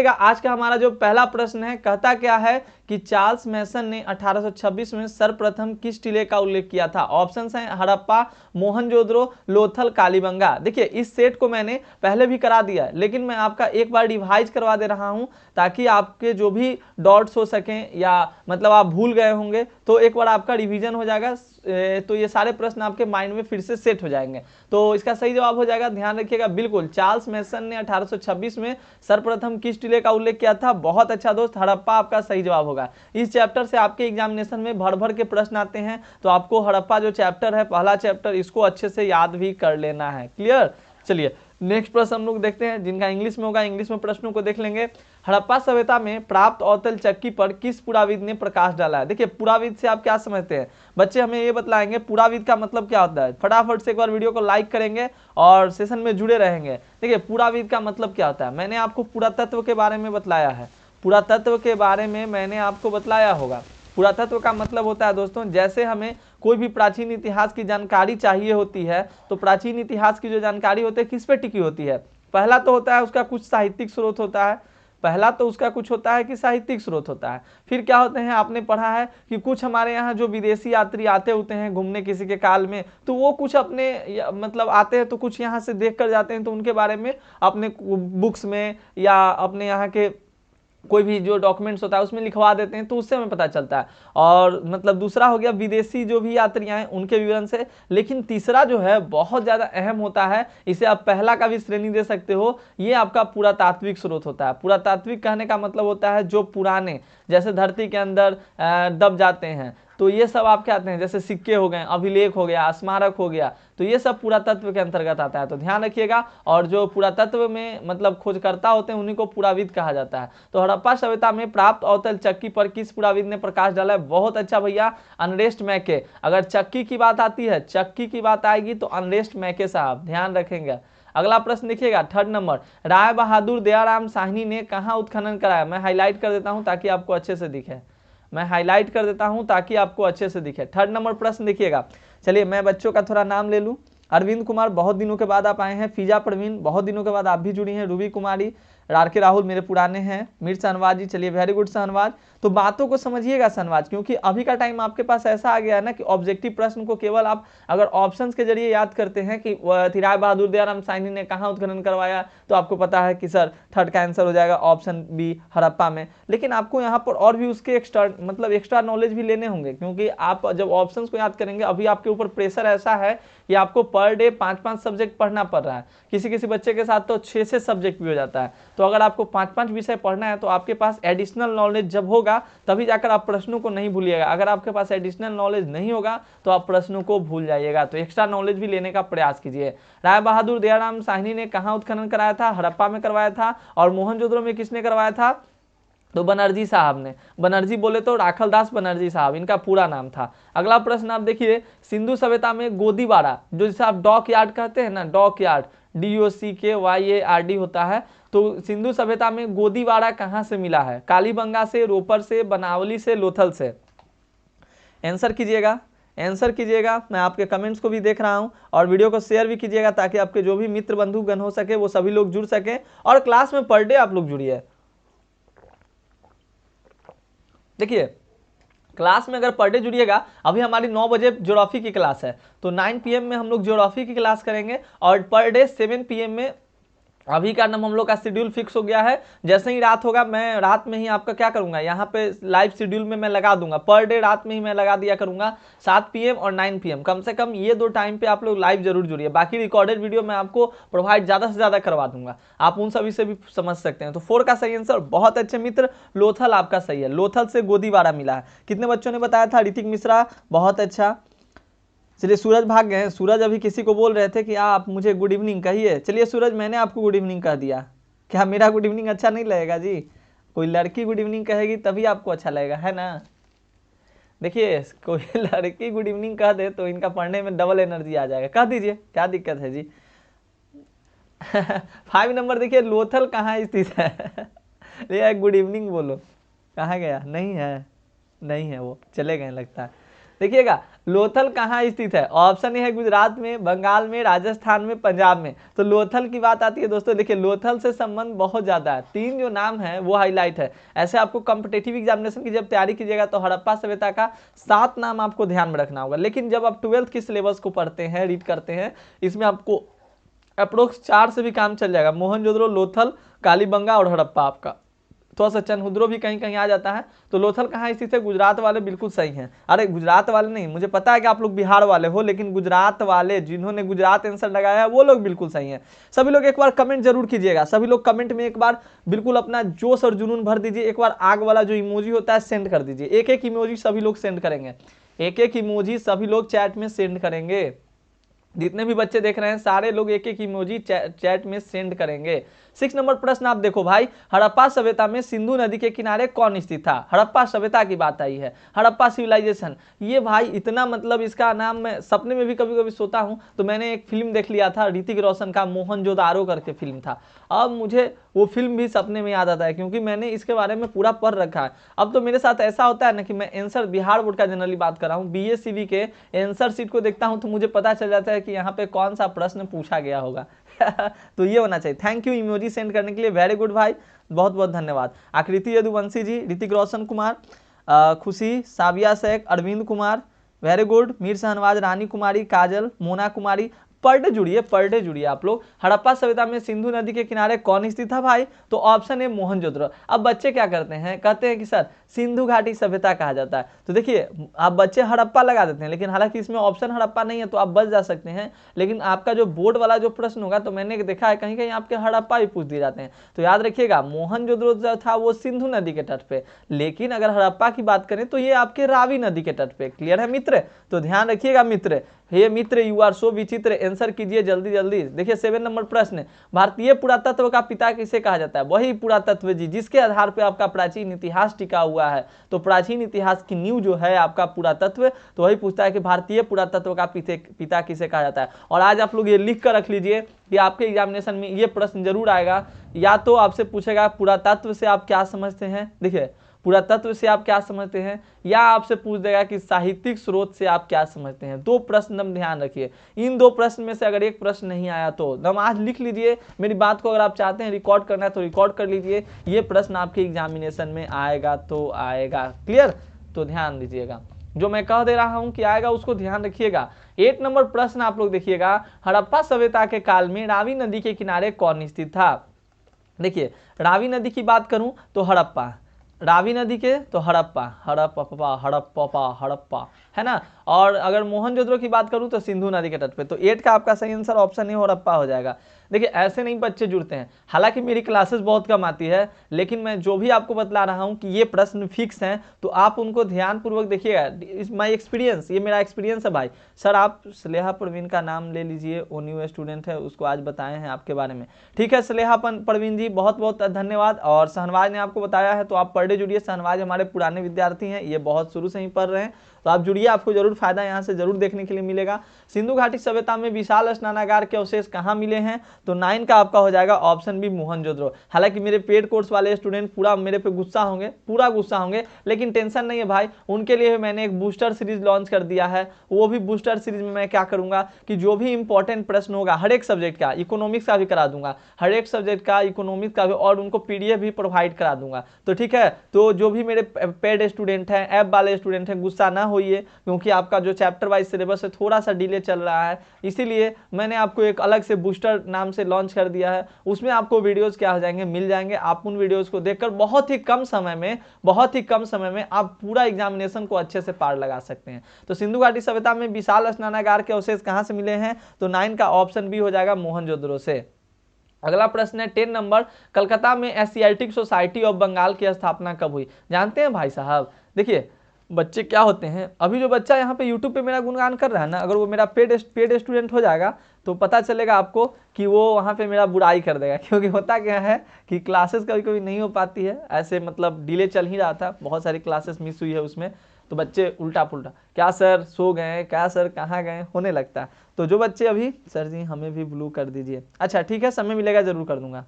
आज का हमारा जो पहला प्रश्न है, कहता क्या है कि चार्ल्स मैसन ने 1826 में सर्वप्रथम किस टीले का उल्लेख किया था? ऑप्शंस हैं हड़प्पा, मोहनजोदड़ो, लोथल, कालीबंगा। देखिए इस सेट को मैंने पहले भी करा दिया है, लेकिन मैं आपका एक बार रिवाइज करवा दे रहा हूं ताकि आपके जो भी डॉट्स हो सकें या मतलब आप भूल गए होंगे तो एक बार आपका रिवीजन हो जाएगा, तो ये सारे प्रश्न आपके माइंड में फिर से सेट हो जाएंगे। तो इसका सही जवाब हो जाएगा, ध्यान रखिएगा, बिल्कुल चार्ल्स मैसन ने 1826 में सर्वप्रथम किस टीले का उल्लेख किया था? बहुत अच्छा दोस्त, हड़प्पा आपका सही जवाब होगा। इस चैप्टर से आपके एग्जामिनेशन में भर भर के प्रश्न आते हैं, तो आपको हड़प्पा जो चैप्टर है, पहला चैप्टर, इसको अच्छे से याद भी कर लेना है। क्लियर? चलिए नेक्स्ट प्रश्न हम लोग देखते हैं, जिनका इंग्लिश में होगा इंग्लिश में प्रश्नों को देख लेंगे। हड़प्पा सभ्यता में प्राप्त अवतल चक्की पर किस पुराविद ने प्रकाश डाला है? देखिए पुराविद से आप क्या समझते हैं बच्चे, हमें ये बतलाएंगे पुराविद का मतलब क्या होता है। फटाफट से एक बार वीडियो को लाइक करेंगे और सेशन में जुड़े रहेंगे। देखिए पुराविद का मतलब क्या होता है, मैंने आपको पुरातत्व के बारे में बतलाया है, पुरातत्व के बारे में मैंने आपको बतलाया होगा। पुरातत्व का मतलब होता है दोस्तों, जैसे हमें कोई भी प्राचीन इतिहास की जानकारी चाहिए होती है, तो प्राचीन इतिहास की जो जानकारी होती है किस पे टिकी होती है? पहला तो होता है उसका कुछ साहित्यिक स्रोत होता है, पहला तो उसका कुछ होता है कि साहित्यिक स्रोत होता है। फिर क्या होते हैं, आपने पढ़ा है कि कुछ हमारे यहाँ जो विदेशी यात्री आते होते हैं घूमने किसी के काल में, तो वो कुछ अपने मतलब आते हैं तो कुछ यहाँ से देख कर जाते हैं, तो उनके बारे में अपने बुक्स में या अपने यहाँ के कोई भी जो डॉक्यूमेंट्स होता है उसमें लिखवा देते हैं, तो उससे हमें पता चलता है। और मतलब दूसरा हो गया विदेशी जो भी यात्रियां हैं उनके विवरण से। लेकिन तीसरा जो है बहुत ज़्यादा अहम होता है, इसे आप पहला का भी श्रेणी दे सकते हो, ये आपका पुरातात्विक स्रोत होता है। पुरातात्विक कहने का मतलब होता है जो पुराने, जैसे धरती के अंदर दब जाते हैं, तो ये सब आप क्या आते हैं, जैसे सिक्के हो गए, अभिलेख हो गया, स्मारक हो गया, तो ये सब पुरातत्व के अंतर्गत आता है। तो ध्यान रखिएगा, और जो पुरातत्व में मतलब खोजकर्ता होते हैं उन्हीं को पुराविद कहा जाता है। तो हड़प्पा सभ्यता में प्राप्त अवतल चक्की पर किस पुराविद ने प्रकाश डाला है? बहुत अच्छा भैया, अनरेस्ट मैके। अगर चक्की की बात आती है, चक्की की बात आएगी तो अनरेस्ट मैके साहब, ध्यान रखेंगे। अगला प्रश्न देखिएगा, 3rd नंबर, राय बहादुर दयाराम साहनी ने कहाँ उत्खनन कराया? मैं हाईलाइट कर देता हूं ताकि आपको अच्छे से दिखे, मैं हाईलाइट कर देता हूं ताकि आपको अच्छे से दिखे। 3rd नंबर प्रश्न देखिएगा। चलिए मैं बच्चों का थोड़ा नाम ले लूं। अरविंद कुमार, बहुत दिनों के बाद आप आए हैं। फिजा परवीन, बहुत दिनों के बाद आप भी जुड़ी हैं। रूबी कुमारी, रारके राहुल मेरे पुराने हैं। मीर शहनवाज जी, चलिए वेरी गुड शहनवाज। तो बातों को समझिएगा शहनवाज, क्योंकि अभी का टाइम आपके पास ऐसा आ गया है ना कि ऑब्जेक्टिव प्रश्न को केवल आप अगर ऑप्शंस के जरिए याद करते हैं कि राय बहादुर दयाराम साहनी ने कहाँ उत्खनन करवाया, तो आपको पता है कि सर 3rd का आंसर हो जाएगा ऑप्शन बी, हड़प्पा में। लेकिन आपको यहाँ पर और भी उसके एक्स्ट्रा नॉलेज भी लेने होंगे, क्योंकि आप जब ऑप्शंस को याद करेंगे, अभी आपके ऊपर प्रेशर ऐसा है कि आपको पर डे 5-5 सब्जेक्ट पढ़ना पड़ रहा है। किसी किसी बच्चे के साथ तो 6 सब्जेक्ट भी हो जाता है। तो अगर आपको 5-5 विषय पढ़ना है तो आपके पास एडिशनल नॉलेज जब होगा तभी जाकर आप प्रश्नों को नहीं भूलिएगा। अगर आपके पास एडिशनल नॉलेज नहीं होगा तो आप प्रश्नों को भूल जाइएगा। तो एक्स्ट्रा नॉलेज भी लेने का प्रयास कीजिए। राय बहादुर दयाराम साहनी ने कहाँ उत्खनन कराया था? हड़प्पा में करवाया था। और मोहनजोदड़ो में किसने करवाया था? तो बनर्जी साहब ने। बनर्जी बोले तो राखलदास बनर्जी साहब, इनका पूरा नाम था। अगला प्रश्न आप देखिए, सिंधु सभ्यता में गोदीबाड़ा, जो जिसे आप डॉक यार्ड कहते हैं ना, डॉक यार्ड, DOCKYARD होता है, तो सिंधु सभ्यता में गोदीबाड़ा कहाँ से मिला है? कालीबंगा से, रोपर से, बनावली से, लोथल से? आंसर कीजिएगा, आंसर कीजिएगा। मैं आपके कमेंट्स को भी देख रहा हूं, और वीडियो को शेयर भी कीजिएगा ताकि आपके जो भी मित्र बंधुगण हो सके वो सभी लोग जुड़ सके, और क्लास में पर डे आप लोग जुड़िए। देखिए क्लास में अगर पर डे जुड़िएगा, अभी हमारी 9 बजे ज्योग्राफी की क्लास है, तो 9 PM में हम लोग ज्योग्राफी की क्लास करेंगे, और पर डे 7 PM में अभी का नाम हम लोग का शेड्यूल फिक्स हो गया है। जैसे ही रात होगा मैं रात में ही आपका क्या करूंगा, यहाँ पे लाइव शेड्यूल में मैं लगा दूंगा, पर डे रात में ही मैं लगा दिया करूंगा, 7 PM और 9 PM, कम से कम ये 2 टाइम पे आप लोग लाइव जरूर जुड़िए। बाकी रिकॉर्डेड वीडियो मैं आपको प्रोवाइड ज़्यादा से ज़्यादा करवा दूंगा, आप उन सभी से भी समझ सकते हैं। तो 4 का सही आंसर, बहुत अच्छे मित्र, लोथल आपका सही है। लोथल से गोदीबाड़ा मिला है। कितने बच्चों ने बताया था? ऋतिक मिश्रा, बहुत अच्छा। चलिए सूरज भाग गए हैं। सूरज अभी किसी को बोल रहे थे कि आप मुझे गुड इवनिंग कहिए। चलिए सूरज, मैंने आपको गुड इवनिंग कह दिया, क्या मेरा गुड इवनिंग अच्छा नहीं लगेगा जी? कोई लड़की गुड इवनिंग कहेगी तभी आपको अच्छा लगेगा, है ना? देखिए कोई लड़की गुड इवनिंग कह दे तो इनका पढ़ने में डबल एनर्जी आ जाएगा, कह दीजिए, क्या दिक्कत है जी? 5 नंबर देखिए, लोथल कहाँ स्थित है? ये गुड इवनिंग बोलो, कहाँ गया? नहीं है, नहीं है, वो चले गए लगता है। देखिएगा लोथल कहाँ स्थित है? ऑप्शन ए है गुजरात में, बंगाल में, राजस्थान में, पंजाब में। तो लोथल की बात आती है दोस्तों, देखिए लोथल से संबंध बहुत ज्यादा है, 3 जो नाम है वो हाईलाइट है। ऐसे आपको कॉम्पिटेटिव एग्जामिनेशन की जब तैयारी कीजिएगा तो हड़प्पा सभ्यता का 7 नाम आपको ध्यान में रखना होगा, लेकिन जब आप 12th की सिलेबस को पढ़ते हैं, रीड करते हैं, इसमें आपको अप्रोक्स 4 से भी काम चल जाएगा। मोहनजोदड़ो, लोथल, कालीबंगा और हड़प्पा आपका थोड़ा सा चनहुद्रो भी कहीं कहीं आ जाता है। तो लोथल कहाँ स्थित है? गुजरात वाले बिल्कुल सही हैं। अरे गुजरात वाले नहीं, मुझे पता है कि आप लोग बिहार वाले हो, लेकिन गुजरात वाले जिन्होंने गुजरात आंसर लगाया है वो लोग बिल्कुल सही हैं। सभी लोग एक बार कमेंट जरूर कीजिएगा, सभी लोग कमेंट में एक बार बिल्कुल अपना जोश और जुनून भर दीजिए। एक बार आग वाला जो इमोजी होता है सेंड कर दीजिए, एक एक इमोजी सभी लोग सेंड करेंगे, एक एक इमोजी सभी लोग चैट में सेंड करेंगे। जितने भी बच्चे देख रहे हैं सारे लोग एक एक इमोजी चैट में सेंड करेंगे। 6 नंबर प्रश्न आप देखो भाई, हड़प्पा सभ्यता में सिंधु नदी के किनारे कौन स्थित था? हड़प्पा सभ्यता की बात आई है, हड़प्पा सिविलाइजेशन। ये भाई इतना मतलब इसका नाम मैं सपने में भी कभी कभी सोता हूं तो मैंने एक फिल्म देख लिया था ऋतिक रोशन का, मोहनजोदारो करके फिल्म था। अब मुझे वो फिल्म भी सपने में याद आता है क्योंकि मैंने इसके बारे में पूरा पढ़ रखा है। अब तो मेरे साथ ऐसा होता है ना कि मैं आंसर बिहार बोर्ड का जनरली बात कर रहा हूँ, बीएससीबी के आंसर शीट को देखता हूँ तो मुझे पता चल जाता है कि यहाँ पे कौन सा प्रश्न पूछा गया होगा। तो ये होना चाहिए। थैंक यू इमोजी सेंड करने के लिए, वेरी गुड भाई, बहुत बहुत धन्यवाद। आकृति यदुवंशी जी, ऋतिक रोशन कुमार, खुशी, साबिया शेख, अरविंद कुमार, वेरी गुड, मीर शहनवाज, रानी कुमारी, काजल, मोना कुमारी, पर डे जुड़िए आप लोग। हड़प्पा सभ्यता में सिंधु नदी के किनारे कौन स्थित था भाई? तो ऑप्शन ए मोहनजोदड़ो। अब बच्चे क्या करते हैं, कहते हैं कि सर सिंधु घाटी सभ्यता कहा जाता है, तो देखिए आप बच्चे हड़प्पा लगा देते हैं, लेकिन हालांकि इसमें ऑप्शन हड़प्पा नहीं है तो आप बच जा सकते हैं। लेकिन आपका जो बोर्ड वाला जो प्रश्न होगा तो मैंने देखा है कहीं कहीं आपके हड़प्पा भी पूछ दिए जाते हैं। तो याद रखिएगा मोहनजोदड़ो जो था वो सिंधु नदी के तट पे, लेकिन अगर हड़प्पा की बात करें तो ये आपके रावी नदी के तट पे। क्लियर है मित्र? तो ध्यान रखिएगा मित्र, हे मित्र यू आर सो विचित्र, आंसर कीजिए जल्दी जल्दी। देखिए 7 नंबर प्रश्न, भारतीय पुरातत्व का पिता किसे कहा जाता है? वही पुरातत्व जी जिसके आधार पर आपका प्राचीन इतिहास टिका हुआ है। तो प्राचीन इतिहास की नींव जो है आपका पुरातत्व, तो वही पूछता है कि भारतीय पुरातत्व का पिता किसे कहा जाता है। और आज आप लोग ये लिख कर रख लीजिए कि आपके एग्जामिनेशन में ये प्रश्न जरूर आएगा, या तो आपसे पूछेगा पुरातत्व से आप क्या समझते हैं, देखिए पुरातत्व से आप क्या समझते हैं, या आपसे पूछ देगा कि साहित्यिक स्रोत से आप क्या समझते हैं। 2 प्रश्न हम ध्यान रखिए, इन 2 प्रश्न में से अगर एक प्रश्न नहीं आया तो हम आज लिख लीजिए। मेरी बात को अगर आप चाहते हैं रिकॉर्ड करना है तो रिकॉर्ड कर लीजिए, ये प्रश्न आपके एग्जामिनेशन में आएगा तो आएगा। क्लियर? तो ध्यान दीजिएगा, जो मैं कह दे रहा हूं कि आएगा उसको ध्यान रखिएगा। 8 नंबर प्रश्न आप लोग देखिएगा, हड़प्पा सभ्यता के काल में रावी नदी के किनारे कौन स्थित था? देखिए रावी नदी की बात करूं तो हड़प्पा, रावी नदी के तो हड़प्पा, हड़प्पा हड़प्पा हड़प्पा, है ना। और अगर मोहनजोदड़ो की बात करूं तो सिंधु नदी के तट पे। तो 8 का आपका सही आंसर ऑप्शन ए हड़प्पा हो जाएगा। देखिए ऐसे नहीं बच्चे जुड़ते हैं, हालांकि मेरी क्लासेस बहुत कम आती है, लेकिन मैं जो भी आपको बतला रहा हूं कि ये प्रश्न फिक्स हैं तो आप उनको ध्यानपूर्वक देखिएगा। माई एक्सपीरियंस, ये मेरा एक्सपीरियंस है भाई। सर आप स्नेहा परवीन का नाम ले लीजिए, वो न्यू स्टूडेंट है, उसको आज बताए हैं आपके बारे में। ठीक है स्नेहा परवीन जी, बहुत बहुत धन्यवाद। और शहनवाज ने आपको बताया है तो आप पर डे जुड़िए। शहनवाज हमारे पुराने विद्यार्थी हैं, ये बहुत शुरू से ही पढ़ रहे हैं, तो आप जुड़िए, आपको जरूर फायदा यहाँ से जरूर देखने के लिए मिलेगा। सिंधु घाटी सभ्यता में विशाल स्नानागार के अवशेष कहाँ मिले हैं? तो 9 का आपका हो जाएगा ऑप्शन बी मोहनजोदड़ो। हालांकि मेरे पेड कोर्स वाले स्टूडेंट पूरा मेरे पे गुस्सा होंगे, पूरा गुस्सा होंगे, लेकिन टेंशन नहीं है भाई, उनके लिए मैंने एक बूस्टर सीरीज लॉन्च कर दिया है। वो भी बूस्टर सीरीज में मैं क्या करूंगा कि जो भी इंपॉर्टेंट प्रश्न होगा हर एक सब्जेक्ट का, इकोनॉमिक्स का भी करा दूंगा, हर एक सब्जेक्ट का इकोनॉमिक्स का भी, और उनको पीडीएफ भी प्रोवाइड करा दूंगा। तो ठीक है, तो जो भी मेरे पेड स्टूडेंट हैं, ऐप वाले स्टूडेंट हैं, गुस्सा ना होइए, क्योंकि आपका जो चैप्टर वाइज सिलेबस है थोड़ा सा डिले चल रहा है, इसीलिए मैंने आपको एक अलग से बूस्टर नाम से लॉन्च कर दिया है। उसमें आपको वीडियोस क्या हो जाएंगे, मिल जाएंगे। आप उन वीडियोस को देखकर बहुत ही कम समय में आप पूरा एग्जामिनेशन को अच्छे से पार लगा सकते हैं। तो सिंधु घाटी सभ्यता में विशाल स्नानागार के अवशेष कहां से मिले हैं? तो 9 का ऑप्शन बी हो जाएगा मोहनजोदड़ो से। अगला प्रश्न है 10 नंबर, कलकत्ता में एशियाटिक सोसाइटी ऑफ बंगाल की स्थापना कब हुई? जानते हैं भाई साहब? देखिए बच्चे क्या होते हैं, अभी जो बच्चा यहाँ पे यूट्यूब पे मेरा गुणगान कर रहा है ना, अगर वो मेरा पेड स्टूडेंट हो जाएगा तो पता चलेगा आपको कि वो वहाँ पे मेरा बुराई कर देगा, क्योंकि होता क्या है कि क्लासेस कभी कभी नहीं हो पाती है, ऐसे मतलब डिले चल ही रहा था, बहुत सारी क्लासेस मिस हुई है उसमें, तो बच्चे उल्टा पुल्टा क्या सर सो गए, क्या सर कहाँ गए होने लगता है। तो जो बच्चे अभी सर जी हमें भी ब्लू कर दीजिए, अच्छा ठीक है समय मिलेगा जरूर कर दूंगा,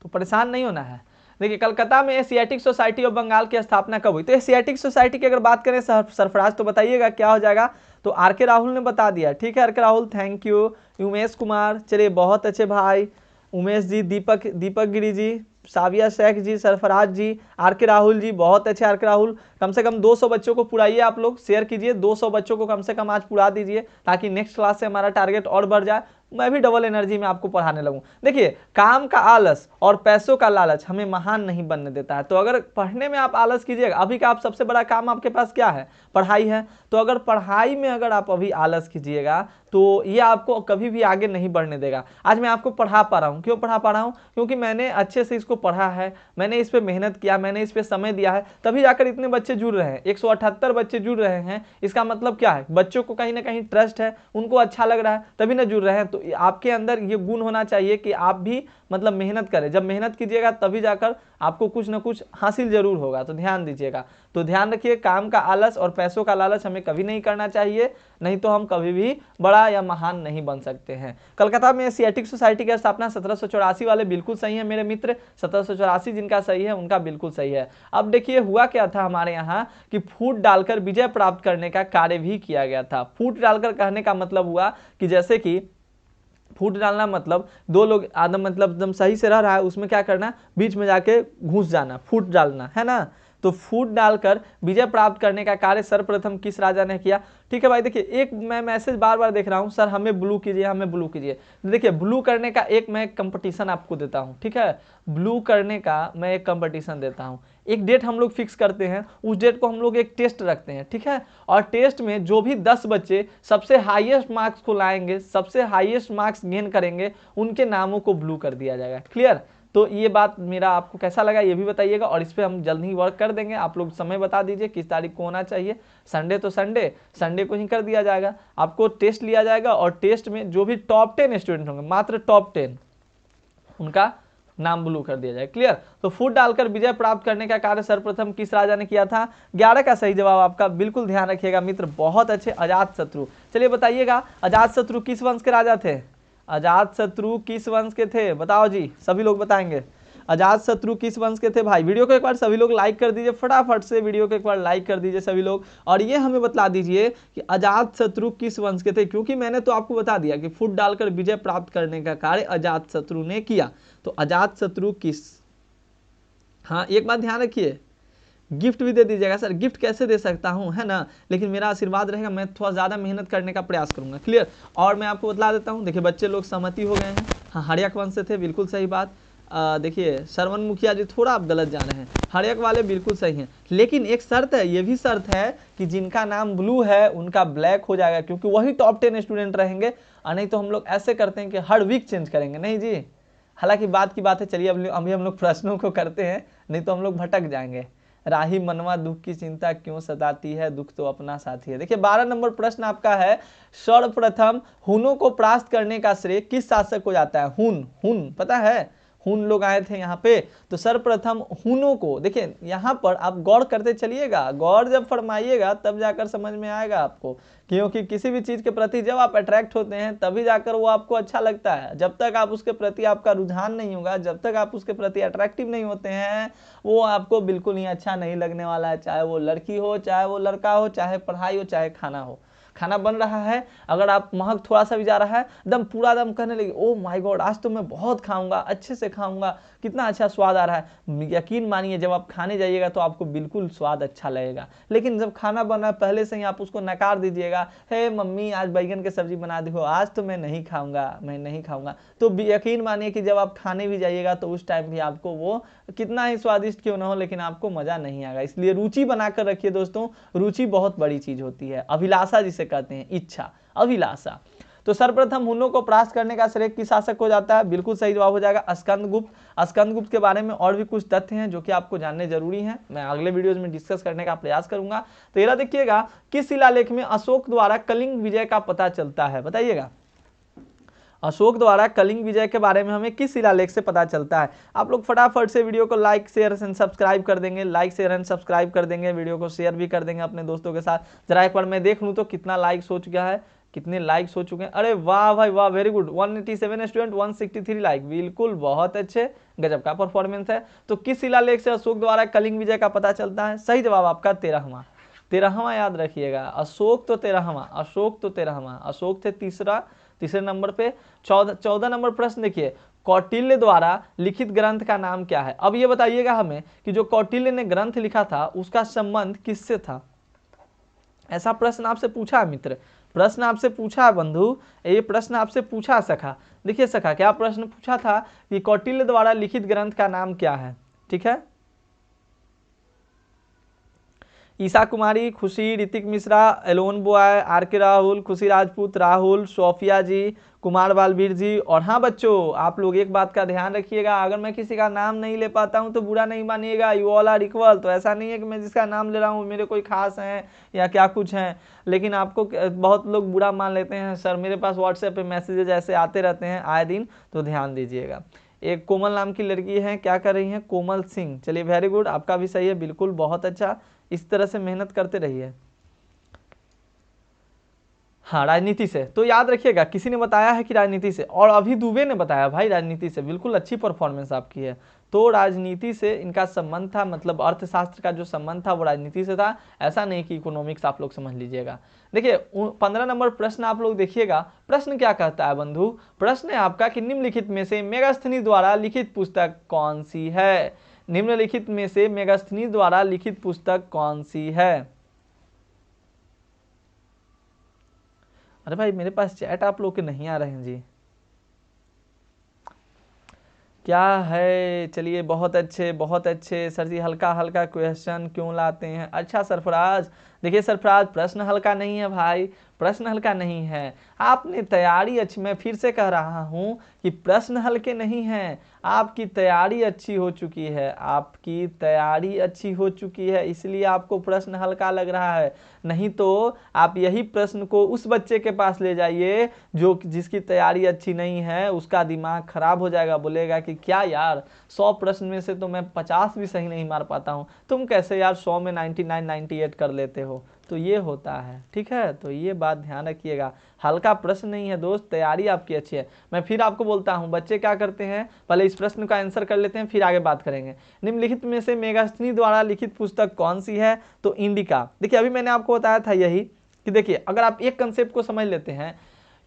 तो परेशान नहीं होना है। देखिए कलकत्ता में एशियाटिक सोसाइटी ऑफ बंगाल की स्थापना कब हुई? तो एशियाटिक सोसाइटी की अगर बात करें सरफराज तो बताइएगा क्या हो जाएगा? तो आर के राहुल ने बता दिया। ठीक है are K Rahul, thank you. Umesh Kumar, चलिए बहुत अच्छे भाई, उमेश जी, दीपक गिरी जी, साविया शेख जी, सरफराज जी, आर के राहुल जी, बहुत अच्छे आर के राहुल। कम से कम 200 बच्चों को पुराइए, आप लोग शेयर कीजिए, 200 बच्चों को कम से कम आज पुरा दीजिए ताकि नेक्स्ट क्लास से हमारा टारगेट और बढ़ जाए, मैं भी डबल एनर्जी में आपको पढ़ाने लगूं। देखिए काम का आलस और पैसों का लालच हमें महान नहीं बनने देता है। तो अगर पढ़ने में आप आलस कीजिएगा, अभी का आप सबसे बड़ा काम आपके पास क्या है? पढ़ाई है। तो अगर पढ़ाई में अगर आप अभी आलस कीजिएगा तो ये आपको कभी भी आगे नहीं बढ़ने देगा। आज मैं आपको पढ़ा पा रहा हूँ, क्यों पढ़ा पा रहा हूँ? क्योंकि मैंने अच्छे से इसको पढ़ा है, मैंने इस पर मेहनत किया, मैंने इस पर समय दिया है, तभी जाकर इतने बच्चे जुड़ रहे हैं। 178 बच्चे जुड़ रहे हैं, इसका मतलब क्या है? बच्चों को कहीं ना कहीं ट्रस्ट है, उनको अच्छा लग रहा है, तभी ना जुड़ रहे हैं। तो आपके अंदर ये गुण होना चाहिए कि आप भी मतलब मेहनत करें। जब मेहनत कीजिएगा तभी जाकर आपको कुछ ना कुछ हासिल जरूर होगा। तो ध्यान दीजिएगा। तो ध्यान रखिए, काम का आलस और पैसों का लालच हमें कभी नहीं करना चाहिए, नहीं तो हम कभी भी बड़ा या महान नहीं बन सकते हैं। कलकत्ता में एशियाटिक सोसाइटी की स्थापना 1784 वाले बिल्कुल सही है मेरे मित्र, 1784 जिनका सही है उनका बिल्कुल सही है। अब देखिए हुआ क्या था हमारे यहाँ कि फूट डालकर विजय प्राप्त करने का कार्य भी किया गया था। फूट डालकर कहने का मतलब हुआ कि जैसे कि फूट डालना मतलब दो लोग आदम मतलब एकदम सही से रह रहा है, उसमें क्या करना, बीच में जाके घुस जाना, फूट डालना है ना। तो फूट डालकर विजय प्राप्त करने का कार्य सर्वप्रथम किस राजा ने किया? ठीक है भाई, देखिए एक मैं मैसेज बार बार देख रहा हूं, सर हमें ब्लू कीजिए, हमें ब्लू कीजिए। देखिए ब्लू करने का एक मैं कंपटीशन आपको देता हूं, ठीक है, ब्लू करने का मैं एक कंपटीशन देता हूं। एक डेट हम लोग फिक्स करते हैं, उस डेट को हम लोग एक टेस्ट रखते हैं, ठीक है, और टेस्ट में जो भी 10 बच्चे सबसे हाईएस्ट मार्क्स को लाएंगे, सबसे हाईएस्ट मार्क्स गेन करेंगे, उनके नामों को ब्लू कर दिया जाएगा। क्लियर? तो ये बात मेरा आपको कैसा लगा ये भी बताइएगा, और इस पर हम जल्द ही वर्क कर देंगे। आप लोग समय बता दीजिए किस तारीख को होना चाहिए। संडे तो संडे को ही कर दिया जाएगा। आपको टेस्ट लिया जाएगा और टेस्ट में जो भी टॉप 10 स्टूडेंट होंगे, मात्र टॉप 10, उनका नाम ब्लू कर दिया जाए। क्लियर? तो फूट डालकर विजय प्राप्त करने का कार्य सर्वप्रथम किस राजा ने किया था? 11 का सही जवाब आपका, बिल्कुल ध्यान रखिएगा मित्र, बहुत अच्छे, अजातशत्रु। चलिए बताइएगा अजातशत्रु किस वंश के राजा थे? अजातशत्रु किस वंश के थे? बताओ जी, सभी लोग बताएंगे। अजातशत्रु किस वंश के थे? भाई वीडियो को एक बार सभी लोग लाइक कर दीजिए, फटाफट से वीडियो को एक बार लाइक कर दीजिए सभी लोग, और ये हमें बता दीजिए कि अजातशत्रु किस वंश के थे, क्योंकि मैंने तो आपको बता दिया कि फूट डालकर विजय प्राप्त करने का कार्य अजातशत्रु ने किया। तो अजातशत्रु किस, हाँ एक बात ध्यान रखिए, गिफ्ट भी दे दीजिएगा। सर गिफ्ट कैसे दे सकता हूं, है ना, लेकिन मेरा आशीर्वाद रहेगा, मैं थोड़ा ज़्यादा मेहनत करने का प्रयास करूंगा। क्लियर? और मैं आपको बता देता हूं, देखिए बच्चे लोग सहमति हो गए हैं, हाँ हड़यक वंश से थे, बिल्कुल सही बात। देखिए श्रवण मुखिया जी थोड़ा आप गलत जा रहे हैं, हड़यक वाले बिल्कुल सही हैं, लेकिन एक शर्त है, ये भी शर्त है कि जिनका नाम ब्लू है उनका ब्लैक हो जाएगा, क्योंकि वही टॉप 10 स्टूडेंट रहेंगे। और नहीं तो हम लोग ऐसे करते हैं कि हर वीक चेंज करेंगे, नहीं जी, हालांकि बात की बात है। चलिए अभी हम लोग प्रश्नों को करते हैं, नहीं तो हम लोग भटक जाएंगे। राही मनवा दुख की चिंता क्यों सताती है, दुख तो अपना साथी है। देखिए 12 नंबर प्रश्न आपका है, सर्वप्रथम हुनों को परास्त करने का श्रेय किस शासक को जाता है? हुन पता है, हुन लोग आए थे यहाँ पे, तो सर्वप्रथम हुनों को, देखिए यहाँ पर आप गौर करते चलिएगा, गौर जब फरमाइएगा तब जाकर समझ में आएगा आपको, क्योंकि किसी भी चीज के प्रति जब आप अट्रैक्ट होते हैं तभी जाकर वो आपको अच्छा लगता है। जब तक आप उसके प्रति आपका रुझान नहीं होगा, जब तक आप उसके प्रति अट्रैक्टिव नहीं होते हैं, वो आपको बिल्कुल ही अच्छा नहीं लगने वाला है। चाहे वो लड़की हो, चाहे वो लड़का हो, चाहे पढ़ाई हो, चाहे खाना हो। खाना बन रहा है, अगर आप महक थोड़ा सा भी जा रहा है, एकदम पूरा दम कहने लगे ओ माय गॉड आज तो मैं बहुत खाऊंगा, अच्छे से खाऊंगा, कितना अच्छा स्वाद आ रहा है। यकीन मानिए जब आप खाने जाइएगा तो आपको बिल्कुल स्वाद अच्छा लगेगा, लेकिन जब खाना बना पहले से ही आप उसको नकार दीजिएगा, हे मम्मी आज बैगन की सब्जी बना दी हो, आज तो मैं नहीं खाऊंगा, मैं नहीं खाऊंगा, तो यकीन मानिए कि जब आप खाने भी जाइएगा तो उस टाइम भी आपको वो कितना ही स्वादिष्ट क्यों ना हो, लेकिन आपको मजा नहीं आएगा। इसलिए रुचि बनाकर रखिए दोस्तों, रुचि बहुत बड़ी चीज होती है। अभिलाषा जिसे कहते हैं, इच्छा, अभिलाषा। तो सर्वप्रथम हुनों को परास्त करने का श्रेय किस शासक को जाता है? बिल्कुल सही जवाब हो जाएगा स्कंदगुप्त। स्कंदगुप्त के बारे में और भी कुछ तथ्य हैं जो कि आपको जानने जरूरी हैं, मैं अगले वीडियोज में डिस्कस करने का प्रयास करूंगा। तो ये देखिएगा, किस शिलालेख में अशोक द्वारा कलिंग विजय का पता चलता है? बताइएगा, अशोक द्वारा कलिंग विजय के बारे में हमें किस शिलालेख से पता चलता है? आप लोग फटाफट से वीडियो को लाइक शेयर एंड सब्सक्राइब कर देंगे, लाइक शेयर एंड सब्सक्राइब कर देंगे, वीडियो को शेयर भी कर देंगे अपने दोस्तों के साथ। जरा एक बार मैं देख लूं तो कितना लाइक्स हो चुका है, कितने लाइक्स हो चुके हैं, अरे वाह भाई वाह, वेरी गुड, 187 स्टूडेंट, 163 लाइक, बिल्कुल बहुत अच्छे, गजब का परफॉर्मेंस है। तो किस शिलालेख से अशोक द्वारा कलिंग विजय का पता चलता है? सही जवाब आपका 13वां, 13वां याद रखिएगा, अशोक तो 13वां, अशोक तो 13वां, अशोक थे तीसरे नंबर पे। 14 नंबर प्रश्न देखिए, कौटिल्य द्वारा लिखित ग्रंथ का नाम क्या है? अब ये बताइएगा हमें कि जो कौटिल्य ने ग्रंथ लिखा था उसका संबंध किससे था? ऐसा प्रश्न आपसे पूछा है मित्र, प्रश्न आपसे पूछा है बंधु, ये प्रश्न आपसे पूछा सखा। देखिए सखा, क्या प्रश्न पूछा था कि कौटिल्य द्वारा लिखित ग्रंथ का नाम क्या है? ठीक है, Isha Kumari, Khushi, Hrithik Mishra, alone boy, R K Rahul, Khushi Rajput, Rahul, Sophia ji, Kumar Balveer ji. और हाँ बच्चों, आप लोग एक बात का ध्यान रखिएगा, अगर मैं किसी का नाम नहीं ले पाता हूँ तो बुरा नहीं मानिएगा, यू ऑल आर इक्वल। तो ऐसा नहीं है कि मैं जिसका नाम ले रहा हूँ मेरे कोई खास हैं या क्या कुछ हैं, लेकिन आपको बहुत लोग बुरा मान लेते हैं। सर मेरे पास व्हाट्सएप पे मैसेजेज ऐसे आते रहते हैं आए दिन, तो ध्यान दीजिएगा। एक कोमल नाम की लड़की है, क्या कर रही है? कोमल सिंह, चलिए वेरी गुड, आपका भी सही है, बिल्कुल बहुत अच्छा, इस तरह से मेहनत करते रहिए। हाँ, राजनीति से, तो याद रखिएगा किसी ने बताया है कि राजनीति से, और अभी दुबे ने बताया भाई राजनीति से, बिल्कुल अच्छी परफॉर्मेंस आपकी है। तो राजनीति से इनका संबंध था, मतलब अर्थशास्त्र का जो संबंध था वो राजनीति से था, ऐसा नहीं कि इकोनॉमिक्स, आप लोग समझ लीजिएगा। देखिए 15 नंबर प्रश्न आप लोग देखिएगा, प्रश्न क्या कहता है बंधु? प्रश्न है आपका कि निम्नलिखित में से मेगास्थनीज द्वारा लिखित पुस्तक कौन सी है? निम्नलिखित में से मेगास्थनीज द्वारा लिखित पुस्तक कौन सी है? अरे भाई मेरे पास चैट आप लोग के नहीं आ रहे हैं जी, क्या है? चलिए बहुत अच्छे सर जी, हल्का हल्का क्वेश्चन क्यों लाते हैं? अच्छा सरफराज, देखिए सरफराज, प्रश्न हल्का नहीं है भाई, प्रश्न हल्का नहीं है, आपने तैयारी अच्छी, मैं फिर से कह रहा हूं कि प्रश्न हल्के नहीं हैं, आपकी तैयारी अच्छी हो चुकी है, आपकी तैयारी अच्छी हो चुकी है, इसलिए आपको प्रश्न हल्का लग रहा है। नहीं तो आप यही प्रश्न को उस बच्चे के पास ले जाइए जो जिसकी तैयारी अच्छी नहीं है, उसका दिमाग खराब हो जाएगा, बोलेगा कि क्या यार 100 प्रश्न में से तो मैं 50 भी सही नहीं मार पाता हूँ, तुम कैसे यार 100 में 99 98 कर लेते हो? तो ये होता है, ठीक है, तो ये बात ध्यान रखिएगा, हल्का प्रश्न नहीं है दोस्त, तैयारी आपकी अच्छी है। मैं फिर आपको बोलता हूं, बच्चे क्या करते हैं, पहले इस प्रश्न का आंसर कर लेते हैं फिर आगे बात करेंगे। निम्नलिखित में से मेगास्थनी द्वारा लिखित पुस्तक कौन सी है? तो इंडिका। देखिए अभी मैंने आपको बताया था यही कि देखिए अगर आप एक कंसेप्ट को समझ लेते हैं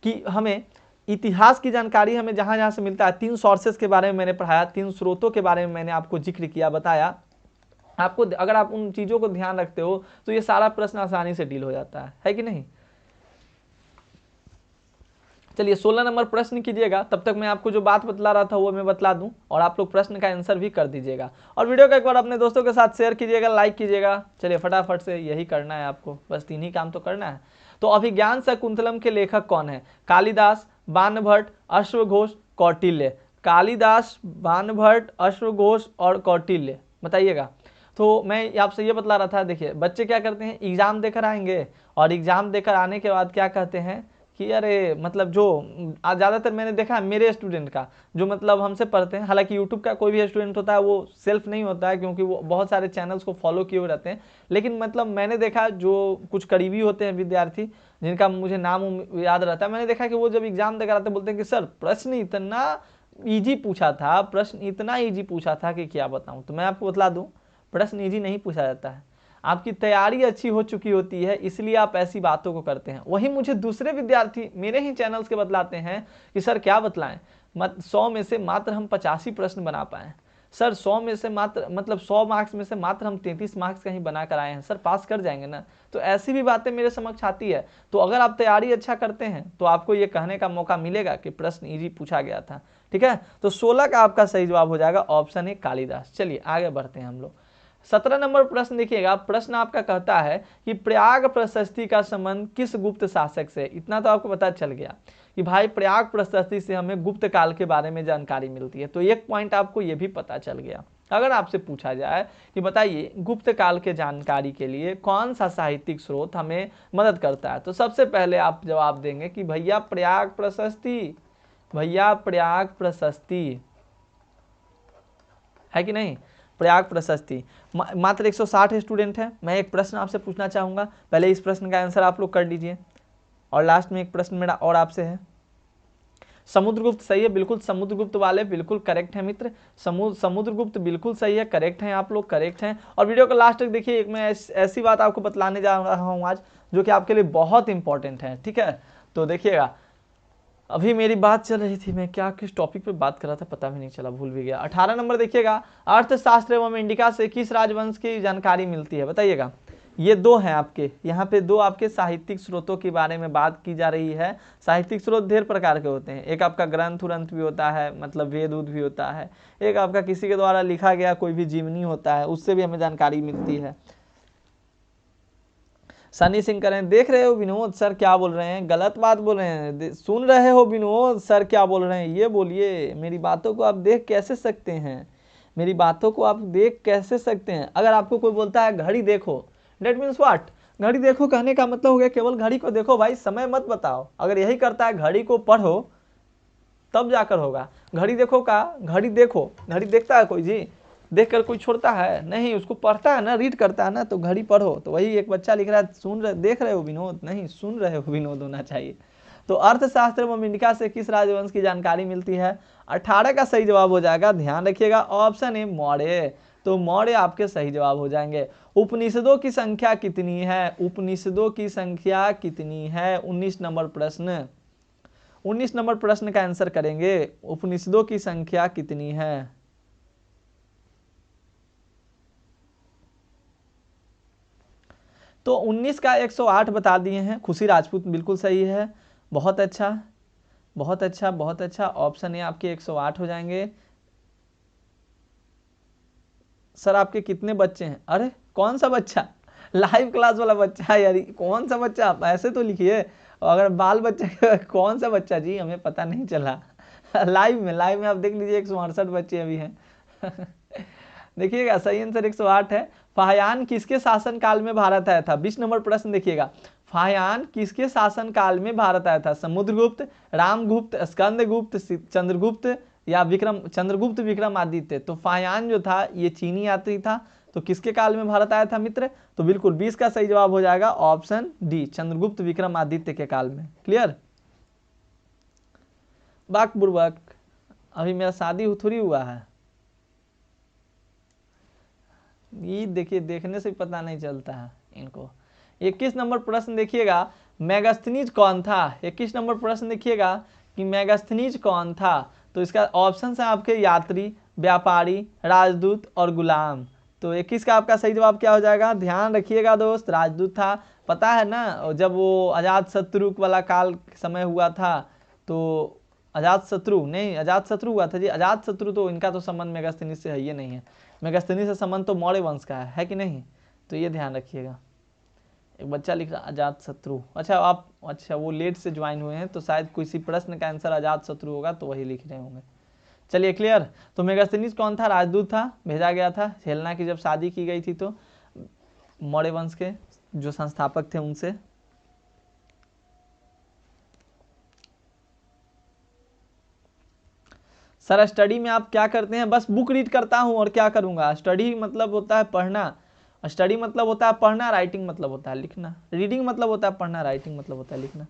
कि हमें इतिहास की जानकारी हमें जहां जहां से मिलता है, 3 सोर्सेस के बारे में मैंने पढ़ाया, 3 स्रोतों के बारे में मैंने आपको जिक्र किया, बताया आपको, अगर आप उन चीजों को ध्यान रखते हो तो ये सारा प्रश्न आसानी से डील हो जाता है कि नहीं? चलिए 16 नंबर प्रश्न कीजिएगा, तब तक मैं आपको जो बात बतला रहा था वो मैं बतला दूं और आप लोग प्रश्न का आंसर भी कर दीजिएगा, और वीडियो को एक बार अपने दोस्तों के साथ शेयर कीजिएगा, लाइक कीजिएगा। चलिए फटाफट से यही करना है आपको, बस 3 ही काम तो करना है। तो अभिज्ञान शकुंतलम के लेखक कौन है? कालिदास, बाणभट्ट, अश्वघोष, कौटिल्य। कालिदास, बाणभट्ट, अश्वघोष और कौटिल्य, बताइएगा। तो मैं आपसे ये बतला रहा था, देखिए बच्चे क्या करते हैं, एग्जाम देकर आएंगे और एग्जाम देकर आने के बाद क्या कहते हैं कि अरे मतलब जो ज़्यादातर मैंने देखा है मेरे स्टूडेंट का, जो मतलब हमसे पढ़ते हैं, हालांकि यूट्यूब का कोई भी स्टूडेंट होता है वो सेल्फ नहीं होता है क्योंकि वो बहुत सारे चैनल्स को फॉलो किए हुए रहते हैं, लेकिन मतलब मैंने देखा जो कुछ करीबी होते हैं विद्यार्थी जिनका मुझे नाम याद रहता है, मैंने देखा कि वो जब एग्जाम देकर आते बोलते हैं कि सर प्रश्न इतना ईजी पूछा था, प्रश्न इतना ईजी पूछा था कि क्या बताऊँ। तो मैं आपको बतला दूँ, प्रश्न ईजी नहीं पूछा जाता है, आपकी तैयारी अच्छी हो चुकी होती है इसलिए आप ऐसी बातों को करते हैं। वही मुझे दूसरे विद्यार्थी मेरे ही चैनल्स के बतलाते हैं कि सर क्या बतलाएं, 100 में से मात्र हम 85 प्रश्न बना पाए, सर 100 में से मात्र मतलब 100 मार्क्स में से मात्र हम 33 मार्क्स का ही बना कर आए हैं, सर पास कर जाएंगे ना? तो ऐसी भी बातें मेरे समक्ष आती है। तो अगर आप तैयारी अच्छा करते हैं तो आपको ये कहने का मौका मिलेगा कि प्रश्न ईजी पूछा गया था, ठीक है। तो 16 का आपका सही जवाब हो जाएगा ऑप्शन ए कालिदास। चलिए आगे बढ़ते हैं हम लोग। 17 नंबर प्रश्न देखिएगा, प्रश्न आपका कहता है कि प्रयाग प्रशस्ति का संबंध किस गुप्त शासक से? इतना तो आपको पता चल गया कि भाई प्रयाग प्रशस्ति से हमें गुप्त काल के बारे में जानकारी मिलती है, तो एक पॉइंट आपको यह भी पता चल गया। अगर आपसे पूछा जाए कि बताइए गुप्त काल के जानकारी के लिए कौन सा साहित्यिक स्रोत हमें मदद करता है, तो सबसे पहले आप जवाब देंगे कि भैया प्रयाग प्रशस्ति, भैया प्रयाग प्रशस्ति, है कि नहीं? प्रयाग प्रशस्ति। मात्र 160 स्टूडेंट हैं, मैं एक प्रश्न आपसे पूछना चाहूंगा, पहले इस प्रश्न का आंसर आप लोग कर लीजिए और लास्ट में एक प्रश्न मेरा और आपसे है, समुद्रगुप्त सही है, बिल्कुल समुद्रगुप्त वाले बिल्कुल करेक्ट है मित्र, समुद्रगुप्त बिल्कुल सही है, करेक्ट है, आप लोग करेक्ट हैं। और वीडियो का लास्ट तक देखिए, एक मैं ऐसी बात आपको बतलाने जा रहा हूँ आज जो कि आपके लिए बहुत इंपॉर्टेंट है, ठीक है। तो देखिएगा, अभी मेरी बात चल रही थी, मैं क्या किस टॉपिक पे बात कर रहा था पता भी नहीं चला, भूल भी गया। 18 नंबर देखिएगा, अर्थशास्त्र एवं इंडिका से किस राजवंश की जानकारी मिलती है, बताइएगा। ये दो हैं आपके, यहाँ पे दो आपके साहित्यिक स्रोतों के बारे में बात की जा रही है। साहित्यिक स्रोत ढेर प्रकार के होते हैं, एक आपका ग्रंथ उरंथ भी होता है, मतलब वेद उद भी होता है, एक आपका किसी के द्वारा लिखा गया कोई भी जीवनी होता है, उससे भी हमें जानकारी मिलती है। सनी सिंह करें, देख रहे हो विनोद सर क्या बोल रहे हैं, गलत बात बोल रहे हैं, सुन रहे हो विनोद सर क्या बोल रहे हैं, ये बोलिए। मेरी बातों को आप देख कैसे सकते हैं, मेरी बातों को आप देख कैसे सकते हैं। अगर आपको कोई बोलता है घड़ी देखो, डेट मीन्स व्हाट, घड़ी देखो कहने का मतलब हो गया केवल घड़ी को देखो भाई, समय मत बताओ। अगर यही करता है घड़ी को पढ़ो तब जाकर होगा। घड़ी देखो का, घड़ी देखो, घड़ी देखता है कोई जी, देख कर कोई छोड़ता है नहीं, उसको पढ़ता है ना, रीड करता है ना, तो घड़ी पढ़ो। तो वही एक बच्चा लिख रहा है, सुन रहे, देख रहे हो विनोद, नहीं सुन रहे हो विनोद होना चाहिए। तो अर्थशास्त्र एवं इंडिका से किस राजवंश की जानकारी मिलती है, 18 का सही जवाब हो जाएगा, ध्यान रखिएगा ऑप्शन ए मौर्य। तो मौर्य आपके सही जवाब हो जाएंगे। उपनिषदों की संख्या कितनी है, उपनिषदों की संख्या कितनी है, 19 नंबर प्रश्न, 19 नंबर प्रश्न का आंसर करेंगे, उपनिषदों की संख्या कितनी है। तो 19 का 108 बता दिए हैं, खुशी राजपूत बिल्कुल सही है, बहुत अच्छा बहुत अच्छा बहुत अच्छा, ऑप्शन ए आपके 108 हो जाएंगे। सर आपके कितने बच्चे हैं, अरे कौन सा बच्चा, लाइव क्लास वाला बच्चा यार, कौन सा बच्चा, आप ऐसे तो लिखिए। अगर बाल बच्चा कौन सा बच्चा जी, हमें पता नहीं चला। लाइव में आप देख लीजिए 168 बच्चे अभी हैं। देखिएगा सही आंसर 108 है। फाहयान किसके शासन काल में भारत आया था, 20 नंबर प्रश्न देखिएगा, फाहयान किसके शासन काल में भारत आया था, समुद्रगुप्त, रामगुप्त, स्कंदगुप्त, चंद्रगुप्त या चंद्रगुप्त विक्रमादित्य। तो फाहयान जो था ये चीनी यात्री था, तो किसके काल में भारत आया था मित्र, तो बिल्कुल 20 का सही जवाब हो जाएगा ऑप्शन डी, चंद्रगुप्त विक्रमादित्य के काल में। क्लियर, बाक बुर्बक, अभी मेरा शादी थोड़ी हुआ है, ये देखिए देखने से पता नहीं चलता है इनको। 21 नंबर प्रश्न देखिएगा, मेगास्थनीज कौन था, 21 नंबर प्रश्न देखिएगा कि मेगास्थनीज कौन था। तो इसका ऑप्शन है आपके यात्री, व्यापारी, राजदूत और गुलाम। तो 21 का आपका सही जवाब क्या हो जाएगा, ध्यान रखिएगा दोस्त, राजदूत था। पता है ना जब वो अजात शत्रु वाला काल समय हुआ था, तो अजात शत्रु नहीं, अजात शत्रु हुआ था जी, अजात शत्रु तो इनका तो संबंध मेगास्थनीज से है ये नहीं है, मेगास्थनीज से संबंध तो मौर्य वंश का है कि नहीं, तो ये ध्यान रखिएगा। एक बच्चा लिख रहा अजात शत्रु, अच्छा आप, अच्छा वो लेट से ज्वाइन हुए हैं तो शायद किसी प्रश्न का आंसर अजात शत्रु होगा तो वही लिख रहे होंगे। चलिए क्लियर। तो मेगास्थनीज कौन था, राजदूत था, भेजा गया था हेलेना की जब शादी की गई थी तो मौर्य वंश के जो संस्थापक थे उनसे। सर स्टडी में आप क्या करते हैं, बस बुक रीड करता हूं और क्या करूंगा, स्टडी मतलब होता है पढ़ना, स्टडी मतलब होता है पढ़ना, राइटिंग मतलब होता है लिखना, रीडिंग मतलब होता है पढ़ना, राइटिंग मतलब होता है लिखना।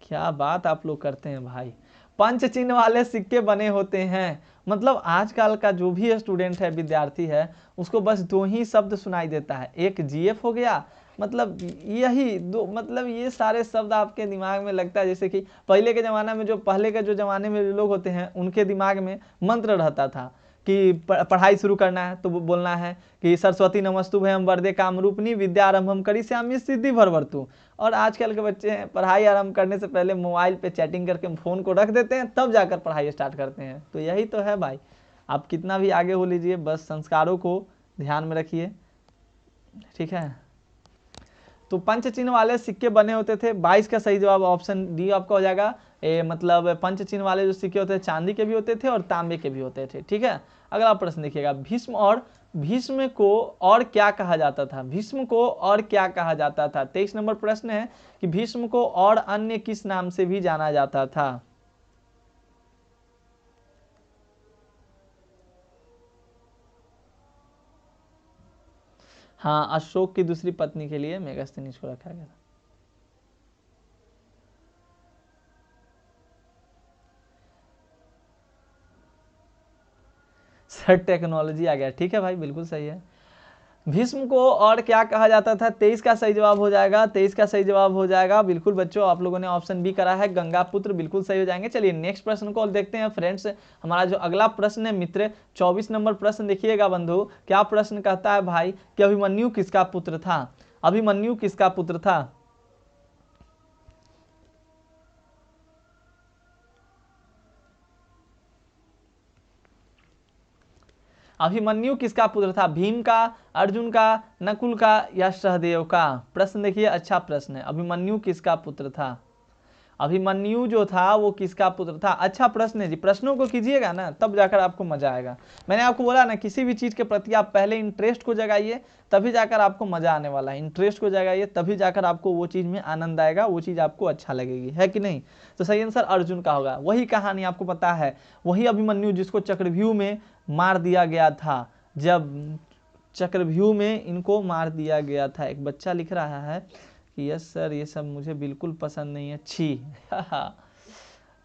क्या बात आप लोग करते हैं भाई, पंच चिन्ह वाले सिक्के बने होते हैं, मतलब आजकल का जो भी स्टूडेंट है, विद्यार्थी है, उसको बस दो ही शब्द सुनाई देता है, एक जीएफ हो गया, मतलब यही दो, मतलब ये सारे शब्द आपके दिमाग में लगता है जैसे कि पहले के ज़माना में, जो पहले के जो ज़माने में लोग होते हैं उनके दिमाग में मंत्र रहता था कि पढ़ाई शुरू करना है तो बोलना है कि सरस्वती नमस्तुभ्यं वरदे कामरूपिणी विद्यारंभम करिष्यामि सिद्धि भरवर्तु। और आजकल के बच्चे हैं पढ़ाई आरंभ करने से पहले मोबाइल पे चैटिंग करके फ़ोन को रख देते हैं, तब जाकर पढ़ाई स्टार्ट करते हैं। तो यही तो है भाई, आप कितना भी आगे हो लीजिए, बस संस्कारों को ध्यान में रखिए, ठीक है। तो पंच चिन्ह वाले सिक्के बने होते थे, 22 का सही जवाब ऑप्शन डी आपका हो जाएगा। मतलब पंच चिन्ह वाले जो सिक्के होते थे चांदी के भी होते थे और तांबे के भी होते थे, ठीक है। अगला प्रश्न देखिएगा, भीष्म को और क्या कहा जाता था, भीष्म को और क्या कहा जाता था। 23 नंबर प्रश्न है कि भीष्म को और अन्य किस नाम से भी जाना जाता था। हाँ, अशोक की दूसरी पत्नी के लिए मेगास्थनीज को रखा गया था। सर टेक्नोलॉजी आ गया, ठीक है भाई, बिल्कुल सही है। भीष्म को और क्या कहा जाता था? 23 का सही जवाब हो जाएगा, 23 का सही जवाब हो जाएगा। बिल्कुल बच्चों, आप लोगों ने ऑप्शन बी करा है, गंगापुत्र, बिल्कुल सही हो जाएंगे। चलिए नेक्स्ट प्रश्न को देखते हैं फ्रेंड्स। हमारा जो अगला प्रश्न है मित्र, 24 नंबर प्रश्न देखिएगा बंधु, क्या प्रश्न कहता है भाई कि अभिमन्यु किसका पुत्र था? अभिमन्यु किसका पुत्र था? अभिमन्यु किसका पुत्र था? भीम का, अर्जुन का, नकुल का या सहदेव का? प्रश्न देखिए, अच्छा प्रश्न है। अभिमन्यु किसका पुत्र था? अभिमन्यु जो था वो किसका पुत्र था? अच्छा प्रश्न है जी, प्रश्नों को कीजिएगा ना, तब जाकर आपको मजा आएगा। मैंने आपको बोला ना, किसी भी चीज के प्रति आप पहले इंटरेस्ट को जगाइए, तभी जाकर आपको मजा आने वाला है। इंटरेस्ट को जगाइए, तभी जाकर आपको वो चीज में आनंद आएगा, वो चीज आपको अच्छा लगेगी, है कि नहीं? तो सही आंसर अर्जुन का होगा। वही कहानी आपको पता है, वही अभिमन्यु जिसको चक्रव्यूह में मार दिया गया था। जब चक्रव्यूह में इनको मार दिया गया था। एक बच्चा लिख रहा है कि यस सर, ये सब मुझे बिल्कुल पसंद नहीं है, छी।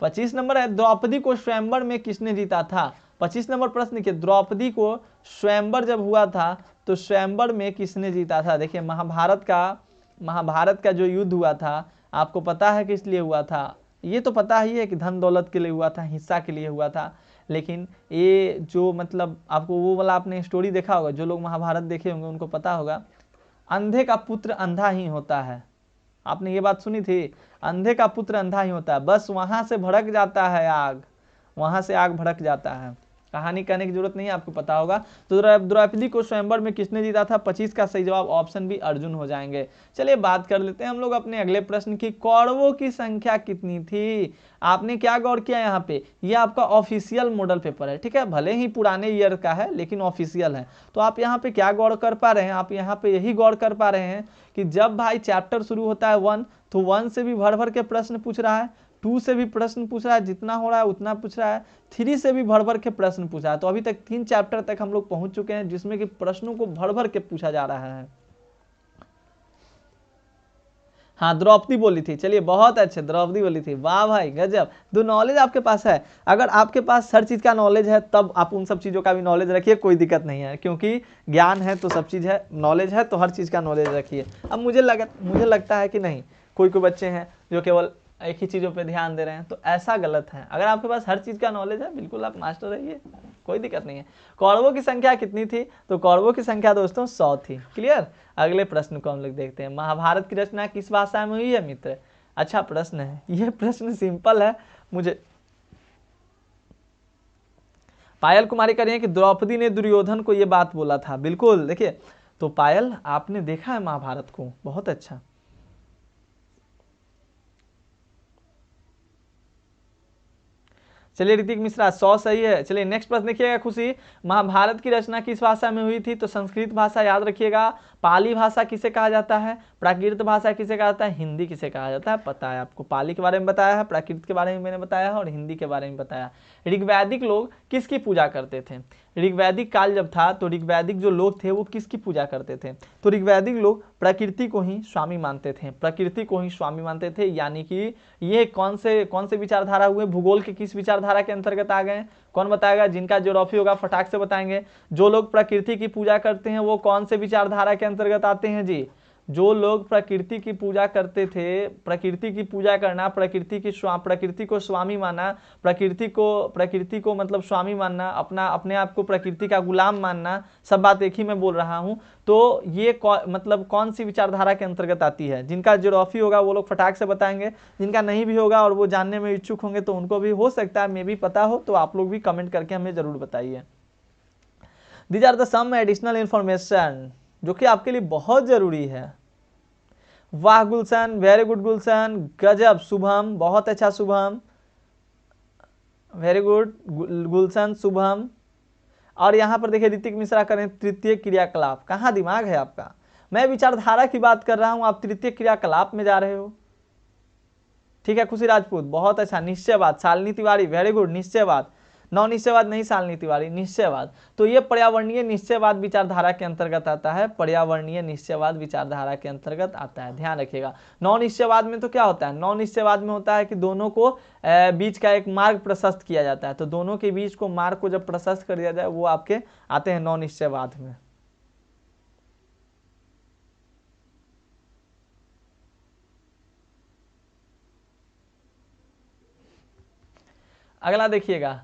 25 नंबर है, द्रौपदी को स्वयंवर में किसने जीता था? 25 नंबर प्रश्न देखिए, द्रौपदी को स्वयंवर जब हुआ था तो स्वयंवर में किसने जीता था? देखिए महाभारत का जो युद्ध हुआ था, आपको पता है किस लिए हुआ था? ये तो पता ही है कि धन दौलत के लिए हुआ था, हिस्सा के लिए हुआ था। लेकिन ये जो मतलब आपको वो वाला आपने स्टोरी देखा होगा, जो लोग महाभारत देखे होंगे उनको पता होगा, अंधे का पुत्र अंधा ही होता है। आपने ये बात सुनी थी? अंधे का पुत्र अंधा ही होता है, बस वहां से भड़क जाता है आग, वहां से आग भड़क जाता है। कहानी कहने की जरूरत नहीं है, आपको पता होगा। तो द्रौपदी को स्वयंवर में किसने जीता था? 25 का सही जवाब ऑप्शन बी अर्जुन हो जाएंगे। चलिए बात कर लेते हैं हम लोग अपने अगले प्रश्न की। कौरवों की संख्या कितनी थी? आपने क्या गौर किया यहाँ पे? ये आपका ऑफिशियल मॉडल पेपर है, ठीक है, भले ही पुराने ईयर का है लेकिन ऑफिशियल है। तो आप यहाँ पे क्या गौर कर पा रहे हैं? आप यहाँ पे यही गौर कर पा रहे हैं कि जब भाई चैप्टर शुरू होता है 1, तो 1 से भी भर भर के प्रश्न पूछ रहा है, 2 से भी प्रश्न पूछ रहा है, जितना हो रहा है उतना पूछ रहा है, 3 से भी भर भर के प्रश्न पूछा है। तो अभी तक 3 चैप्टर तक हम लोग पहुंच चुके हैं जिसमें कि प्रश्नों को भर भर के पूछा जा रहा है। हाँ, द्रौपदी बोली थी, चलिए बहुत अच्छे, द्रौपदी बोली थी, वाह भाई गजब। दो नॉलेज आपके पास है। अगर आपके पास हर चीज का नॉलेज है तब आप उन सब चीजों का भी नॉलेज रखिए, कोई दिक्कत नहीं है, क्योंकि ज्ञान है तो सब चीज है, नॉलेज है तो हर चीज का नॉलेज रखिए। अब मुझे लगता है कि नहीं, कोई कोई बच्चे हैं जो केवल एक ही चीजों पे ध्यान दे रहे हैं, तो ऐसा गलत है। अगर आपके पास हर चीज का नॉलेज है, बिल्कुल आप मास्टर रहिए, कोई दिक्कत नहीं है। कौरवों की संख्या कितनी थी? तो कौरवों की संख्या दोस्तों 100 थी। क्लियर? अगले प्रश्न को हम लोग देखते हैं। महाभारत की रचना किस भाषा में हुई है मित्र? अच्छा प्रश्न है, ये प्रश्न सिंपल है। मुझे पायल कुमारी कह रही है कि द्रौपदी ने दुर्योधन को ये बात बोला था। बिल्कुल, देखिए तो पायल आपने देखा है महाभारत को, बहुत अच्छा। चलिए ऋतिक मिश्रा 100 सही है। चलिए नेक्स्ट प्रश्न देखिएगा खुशी, महाभारत की रचना किस भाषा में हुई थी? तो संस्कृत भाषा याद रखिएगा। पाली भाषा किसे कहा जाता है? प्राकृत भाषा किसे कहा जाता है? हिंदी किसे कहा जाता है? पता है आपको, पाली के बारे में बताया है, प्राकृत के बारे में मैंने बताया है और हिंदी के बारे में बताया। ऋग्वैदिक लोग किसकी पूजा करते थे? ऋग्वैदिक काल जब था तो ऋग्वैदिक जो लोग थे वो किसकी पूजा करते थे? तो ऋग्वैदिक लोग प्रकृति को ही स्वामी मानते थे, प्रकृति को ही स्वामी मानते थे। यानी कि ये कौन से विचारधारा हुए? भूगोल के किस विचारधारा के अंतर्गत आ गए? कौन बताएगा? जिनका ज्योग्राफी होगा फटाक से बताएंगे। जो लोग प्रकृति की पूजा करते हैं वो कौन से विचारधारा के अंतर्गत आते हैं जी? जो लोग प्रकृति की पूजा करते थे, प्रकृति की पूजा करना, प्रकृति को स्वामी माना, प्रकृति को मतलब स्वामी मानना, अपने आप को प्रकृति का गुलाम मानना, सब बात एक ही में बोल रहा हूं। तो ये मतलब कौन सी विचारधारा के अंतर्गत आती है? जिनका ज्योग्राफी होगा वो लोग फटाक से बताएंगे, जिनका नहीं भी होगा और वो जानने में इच्छुक होंगे तो उनको भी हो सकता है मे भी पता हो, तो आप लोग भी कमेंट करके हमें जरूर बताइए। These are the some additional information जो कि आपके लिए बहुत जरूरी है। वाह गुलशन, वेरी गुड गुलशन, गजब। शुभम, बहुत अच्छा शुभम, वेरी गुड गुलशन, शुभम। और यहां पर देखिए ऋतिक मिश्रा करें तृतीय क्रियाकलाप। कहां दिमाग है आपका? मैं विचारधारा की बात कर रहा हूं, आप तृतीय क्रियाकलाप में जा रहे हो। ठीक है खुशी राजपूत, बहुत अच्छा, निश्चयवाद। शालिनी तिवारी, वेरी गुड, निश्चयवाद। नव निश्चयवाद नहीं शालिनी तिवारी, निश्चयवाद। तो ये पर्यावरणीय निश्चयवाद विचारधारा के अंतर्गत आता है, पर्यावरणीय निश्चयवाद विचारधारा के अंतर्गत आता है, ध्यान रखिएगा। नव निश्चयवाद में तो क्या होता है, नव निश्चयवाद में होता है कि दोनों को बीच का एक मार्ग प्रशस्त किया जाता है, तो दोनों के बीच को मार्ग को जब प्रशस्त कर दिया जाए वो आपके आते हैं नव निश्चयवाद में। अगला देखिएगा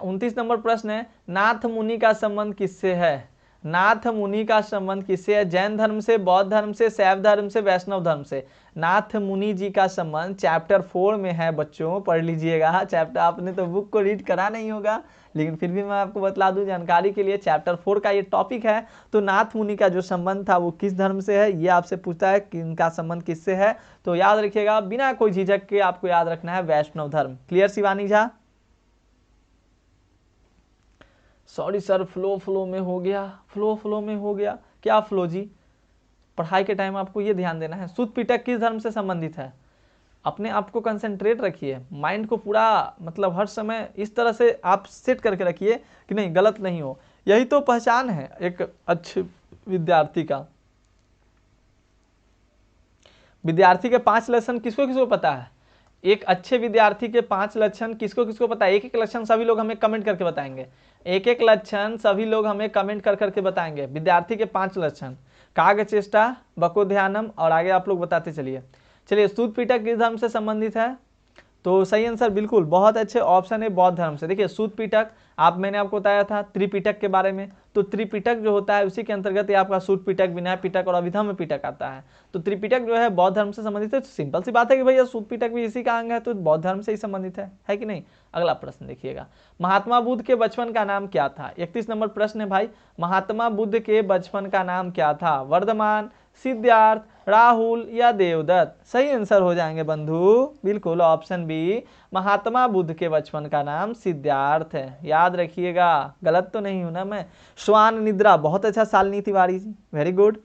29 नंबर प्रश्न है, नाथ मुनि का संबंध किससे है? नाथ मुनि का संबंध किससे है? जैन धर्म से, बौद्ध धर्म से, शैव धर्म से, वैष्णव धर्म से। नाथ मुनि जी का संबंध चैप्टर 4 में है बच्चों, पढ़ लीजिएगा। चैप्टर आपने तो बुक को रीड करा नहीं होगा, लेकिन फिर भी मैं आपको बतला दूं जानकारी के लिए, चैप्टर 4 का ये टॉपिक है। तो नाथ मुनि का जो संबंध था वो किस धर्म से है, ये आपसे पूछता है कि इनका संबंध किससे है। तो याद रखिएगा, बिना कोई झिझक के आपको याद रखना है वैष्णव धर्म। Clear Shivani Jha? Sorry sir, flow में हो गया, फ्लो में हो गया। क्या फ्लो जी? पढ़ाई के टाइम आपको ये ध्यान देना है, सुत पिटक किस धर्म से संबंधित है। अपने आप को कंसंट्रेट रखिए, माइंड को पूरा मतलब हर समय इस तरह से आप सेट करके रखिए कि नहीं गलत नहीं हो। यही तो पहचान है एक अच्छे विद्यार्थी का। विद्यार्थी के 5 लक्षण किसको किसको पता है? एक अच्छे विद्यार्थी के 5 लक्षण किसको किसको पता है? एक एक लक्षण सभी लोग हमें कमेंट करके बताएंगे, एक एक लक्षण सभी लोग हमें कमेंट कर करके बताएंगे। विद्यार्थी के 5 लक्षण, कागचेष्टा, बकोध्यानम, और आगे आप लोग बताते चलिए। चलिए, सूत पीटक किस धर्म से संबंधित है? तो सही आंसर बिल्कुल बहुत अच्छे ऑप्शन है, बौद्ध धर्म से। देखिए सूत पीटक मैंने आपको बताया था त्रिपिटक के बारे में, तो त्रिपिटक जो होता है उसी के अंतर्गत ये आपका सूत पिटक, विनय पिटक और अभिधम्म पिटक आता है। तो त्रिपिटक जो है बौद्ध धर्म से संबंधित है। तो सिंपल सी बात है कि भैया सूत पिटक भी इसी का अंग है, तो बौद्ध धर्म से ही संबंधित है कि नहीं। अगला प्रश्न देखिएगा, महात्मा बुद्ध के बचपन का नाम क्या था? 31 नंबर प्रश्न है भाई, महात्मा बुद्ध के बचपन का नाम क्या था? वर्धमान, सिद्धार्थ, राहुल या देवदत्त? सही आंसर हो जाएंगे बंधु बिल्कुल ऑप्शन बी, महात्मा बुद्ध के बचपन का नाम सिद्धार्थ है। याद रखिएगा, गलत तो नहीं हूं ना मैं। श्वान निद्रा, बहुत अच्छा शालिनी तिवारी जी, वेरी गुड।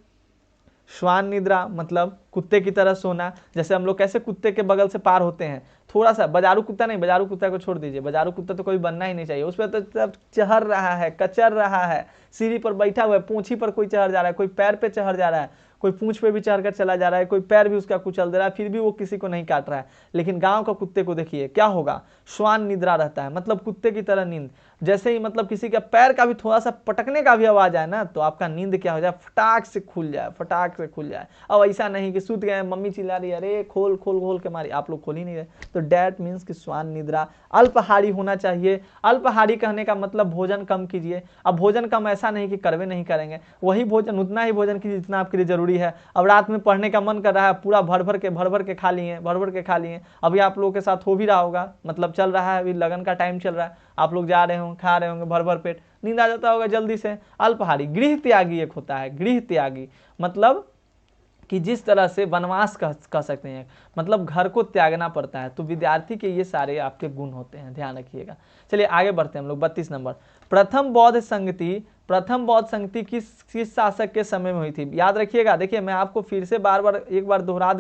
श्वान निद्रा मतलब कुत्ते की तरह सोना, जैसे हम लोग कैसे कुत्ते के बगल से पार होते हैं, थोड़ा सा। बाजारू कुत्ता नहीं, बाजारू कुत्ता को छोड़ दीजिए, बाजारू कुत्ता तो कोई बनना ही नहीं चाहिए, उस पर तो चढ़ रहा है, कचर रहा है, सीढ़ी पर बैठा हुआ है, पूंछी पर कोई चढ़ जा रहा है, कोई पैर पे चढ़ जा रहा है, कोई पूंछ पे भी चढ़कर चला जा रहा है, कोई पैर भी उसका कुचल दे रहा है, फिर भी वो किसी को नहीं काट रहा है। लेकिन गांव का कुत्ते को देखिए क्या होगा, श्वान निद्रा रहता है, मतलब कुत्ते की तरह नींद। जैसे ही मतलब किसी का पैर का भी थोड़ा सा पटकने का भी आवाज आए ना, तो आपका नींद क्या हो जाए, फटाक से खुल जाए, फटाक से खुल जाए। अब ऐसा नहीं कि सूत गए, मम्मी चिल्ला रही है अरे खोल खोल खोल के मारी, आप लोग खोल ही नहीं रहे। तो डैट मीन्स कि श्वान निद्रा। अल्पहारी होना चाहिए, अल्पहारी कहने का मतलब भोजन कम कीजिए। अब भोजन कम ऐसा नहीं कि करवे नहीं करेंगे, वही भोजन उतना ही भोजन कीजिए जितना आपके लिए जरूरी है। अब रात में पढ़ने का मन कर रहा है, पूरा भर भर के खा लिए, भर भर के खा लिए। अभी आप लोगों के साथ हो भी रहा होगा, मतलब चल रहा है, अभी लगन का टाइम चल रहा है, आप लोग जा रहे होंगे, खा रहे होंगे भर भर पेट, नींद आ जाता होगा जल्दी से। अल्पहारी। गृह त्यागी एक होता है, गृह त्यागी मतलब कि जिस तरह से वनवास कह सकते हैं, मतलब घर को त्यागना पड़ता है। तो विद्यार्थी के ये सारे आपके गुण होते हैं, ध्यान रखिएगा। चलिए आगे बढ़ते हैं हम लोग। 32 नंबर, प्रथम बौद्ध संगति किस शासक के समय में हुई थी? याद रखिएगा, देखिए मैं आपको फिर से एक बार दोहरा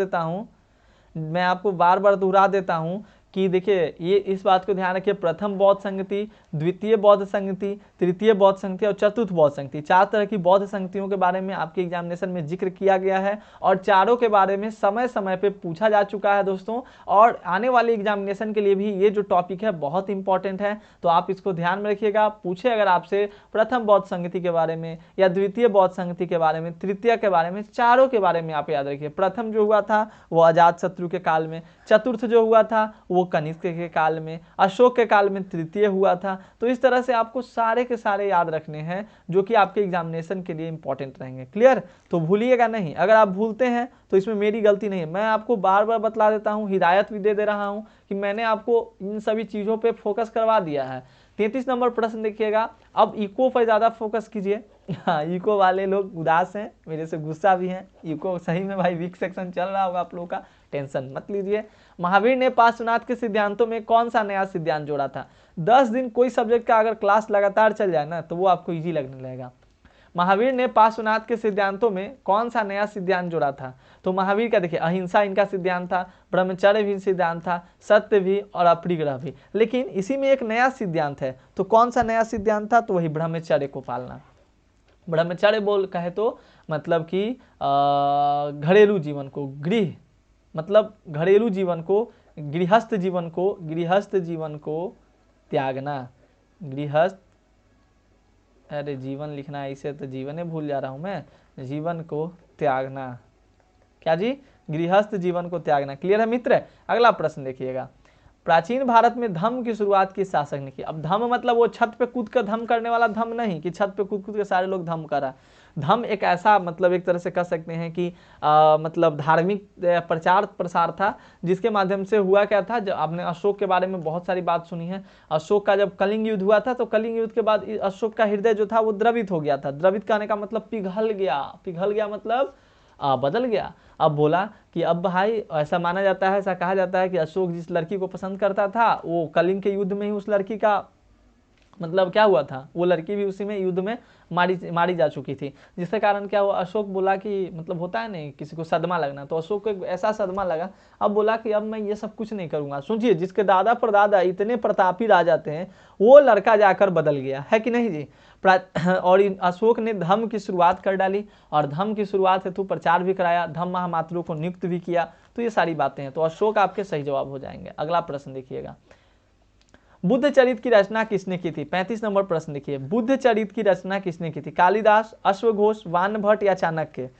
देता हूं कि देखिए ये इस बात को ध्यान रखिए, प्रथम बौद्ध संगति, द्वितीय बौद्ध संगति, तृतीय बौद्ध संगति और चतुर्थ बौद्ध संगति, 4 तरह की बौद्ध संगतियों के बारे में आपके एग्जामिनेशन में जिक्र किया गया है, और चारों के बारे में समय समय पे पूछा जा चुका है दोस्तों। और आने वाले एग्जामिनेशन के लिए भी ये जो टॉपिक है बहुत इंपॉर्टेंट है, तो आप इसको ध्यान में रखिएगा। पूछे अगर आपसे प्रथम बौद्ध संगति के बारे में या द्वितीय बौद्ध संगति के बारे में, तृतीय के बारे में, चारों के बारे में आप याद रखिए। प्रथम जो हुआ था वो अजातशत्रु के काल में, चतुर्थ जो हुआ था वो कनिष्क के काल में, अशोक के काल में तृतीय हुआ था। तो इस तरह से आपको सारे के सारे याद रखने हैं जो कि आपके एग्जामिनेशन के लिए इंपॉर्टेंट रहेंगे। क्लियर? तो भूलिएगा नहीं, अगर आप भूलते हैं तो इसमें मेरी गलती नहीं है, मैं आपको बार बार बतला देता हूं, हिदायत भी दे रहा हूं कि मैंने आपको इन सभी चीजों पे फोकस करवा दिया है। 33 नंबर प्रश्न देखिएगा, अब इको पर ज्यादा फोकस कीजिए। हाँ, इको वाले लोग उदास हैं, मेरे से गुस्सा भी हैं। इको सही में भाई वीक सेक्शन चल रहा होगा आप लोगों का, टेंशन मत लीजिए। महावीर ने पार्श्वनाथ के सिद्धांतों में कौन सा नया सिद्धांत जोड़ा था? 10 दिन कोई सब्जेक्ट का अगर क्लास लगातार चल जाए ना तो वो आपको इजी लगने लगेगा। महावीर ने पार्श्वनाथ के सिद्धांतों में कौन सा नया सिद्धांत जोड़ा था? तो महावीर का देखिए अहिंसा इनका सिद्धांत था, ब्रह्मचर्य भी सिद्धांत था, सत्य भी और अपरिग्रह भी। लेकिन इसी में एक नया सिद्धांत है, तो कौन सा नया सिद्धांत था? तो वही ब्रह्मचर्य को पालना। ब्रह्मचर्य बोल कहे तो मतलब कि घरेलू जीवन को, गृह मतलब घरेलू जीवन को, गृहस्थ जीवन को त्यागना। गृहस्थ, अरे जीवन लिखना है इसे तो जीवन ही भूल जा रहा हूं मैं, जीवन को त्यागना। क्या जी? गृहस्थ जीवन को त्यागना। क्लियर है मित्र? अगला प्रश्न देखिएगा, प्राचीन भारत में धम्म की शुरुआत किस शासक ने की? अब धम्म मतलब वो छत पे कूद कर धम्म करने वाला धम्म नहीं कि छत पे कूद कूद के सारे लोग धम्म करा। धम्म एक ऐसा मतलब एक तरह से कह सकते हैं कि मतलब धार्मिक प्रचार प्रसार था, जिसके माध्यम से हुआ क्या था, जब आपने अशोक के बारे में बहुत सारी बात सुनी है। अशोक का जब कलिंग युद्ध हुआ था तो कलिंग युद्ध के बाद अशोक का हृदय जो था वो द्रवित हो गया था। द्रवित कहने का मतलब पिघल गया मतलब बदल गया। अब बोला कि अब भाई ऐसा माना जाता है, ऐसा कहा जाता है कि अशोक जिस लड़की को पसंद करता था वो कलिंग के युद्ध में ही उस लड़की का मतलब क्या हुआ था, वो लड़की भी उसी में युद्ध में मारी जा चुकी थी, जिसके कारण क्या हुआ, अशोक बोला कि मतलब होता है नहीं किसी को सदमा लगना, तो अशोक को ऐसा सदमा लगा। अब बोला कि अब मैं ये सब कुछ नहीं करूंगा। सोचिए जिसके दादा परदादा इतने प्रतापी राजा थे वो लड़का जाकर बदल गया है कि नहीं जी। और अशोक ने धम्म की शुरुआत कर डाली और धम्म की शुरुआत हेतु प्रचार भी कराया, धम्म महामात्रों को नियुक्त भी किया। तो ये सारी बातें हैं, तो अशोक आपके सही जवाब हो जाएंगे। अगला प्रश्न देखिएगा, बुद्ध चरित की रचना किसने की थी? 35 नंबर प्रश्न देखिए, बुद्ध चरित की रचना किसने की थी? कालिदास, अश्वघोष, वानभट्ट या चाणक्य?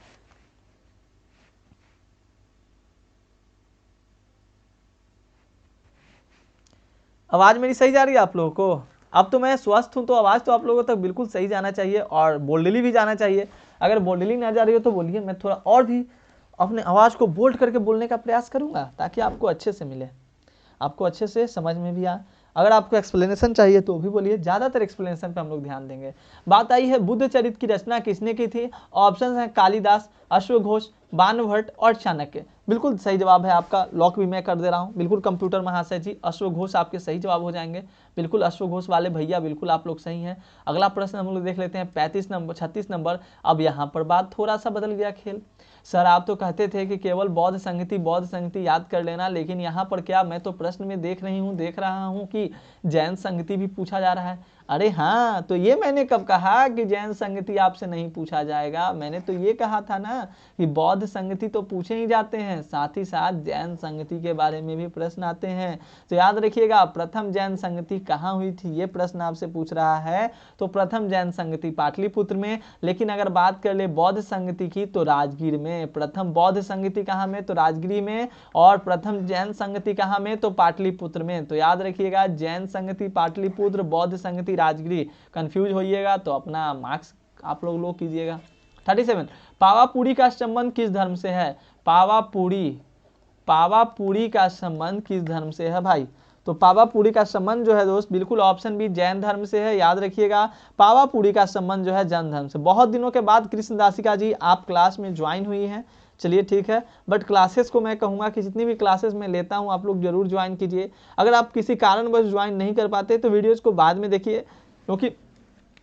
आवाज मेरी सही जा रही है आप लोगों को? अब तो मैं स्वस्थ हूं तो आवाज तो आप लोगों तक बिल्कुल सही जाना चाहिए और बोल्डली भी जाना चाहिए। अगर बोल्डली ना जा रही हो तो बोलिए, मैं थोड़ा और भी अपने आवाज को बोल्ड करके बोलने का प्रयास करूंगा ताकि आपको अच्छे से मिले, आपको अच्छे से समझ में भी आए। अगर आपको एक्सप्लेनेशन चाहिए तो भी बोलिए, ज्यादातर एक्सप्लेनेशन पे हम लोग ध्यान देंगे। बात आई है बुद्ध चरित की रचना किसने की थी? ऑप्शन है कालिदास, अश्वघोष, वानभट्ट और चाणक्य। बिल्कुल सही जवाब है आपका, लॉक भी मैं कर दे रहा हूं। बिल्कुल कंप्यूटर महाशय जी, अश्वघोष आपके सही जवाब हो जाएंगे। बिल्कुल अश्वघोष वाले भैया बिल्कुल आप लोग सही हैं। अगला प्रश्न हम लोग देख लेते हैं 36 नंबर। अब यहाँ पर बात थोड़ा सा बदल गया खेल। सर आप तो कहते थे कि केवल बौद्ध संगति याद कर लेना, लेकिन यहाँ पर क्या, मैं तो प्रश्न में देख रहा हूँ कि जैन संगति भी पूछा जा रहा है। अरे हाँ, तो ये मैंने कब कहा कि जैन संगति आपसे नहीं पूछा जाएगा? मैंने तो ये कहा था ना कि बौद्ध संगति तो पूछे ही जाते हैं, साथ ही साथ जैन संगति के बारे में भी प्रश्न आते हैं। तो याद रखिएगा, प्रथम जैन संगति कहाँ हुई थी ये प्रश्न आपसे पूछ रहा है। तो प्रथम जैन संगति पाटलिपुत्र में, लेकिन अगर बात कर ले बौद्ध संगति की तो राजगीर में। प्रथम बौद्ध संगति कहाँ में? तो राजगीर में। और प्रथम जैन संगति कहाँ में? तो पाटलिपुत्र में। तो याद रखिएगा, जैन संगति पाटलिपुत्र, बौद्ध संगति राजगीर। कंफ्यूज होइएगा तो अपना मार्क्स आप लोग कीजिएगा। 37, पावापुरी का संबंध किस धर्म से है? पावापुरी का संबंध किस धर्म से है भाई? तो पावापुरी का संबंध जो है दोस्त, बिल्कुल ऑप्शन बी जैन धर्म से है। याद रखिएगा, पावापुरी का संबंध जो है जैन धर्म से। बहुत दिनों के बाद कृष्णदासिका जी आप क्लास में ज्वाइन हुई हैं, चलिए ठीक है, बट क्लासेस को मैं कहूंगा कि जितनी भी क्लासेस मैं लेता हूं आप लोग जरूर ज्वाइन कीजिए। अगर आप किसी कारणवश ज्वाइन नहीं कर पाते तो वीडियोज को बाद में देखिए, क्योंकि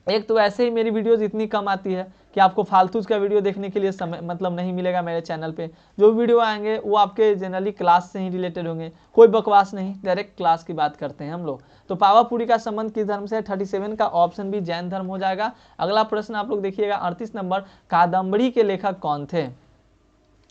एक तो ऐसे ही मेरी वीडियोस इतनी कम आती है कि आपको फालतू का वीडियो देखने के लिए समय मतलब नहीं मिलेगा मेरे चैनल पे। जो वीडियो आएंगे वो आपके जनरली क्लास से ही रिलेटेड होंगे, कोई बकवास नहीं, डायरेक्ट क्लास की बात करते हैं हम लोग। तो पावापुरी का संबंध किस धर्म से है? 37 का ऑप्शन भी जैन धर्म हो जाएगा। अगला प्रश्न आप लोग देखिएगा 38 नंबर, कादम्बरी के लेखक कौन थे?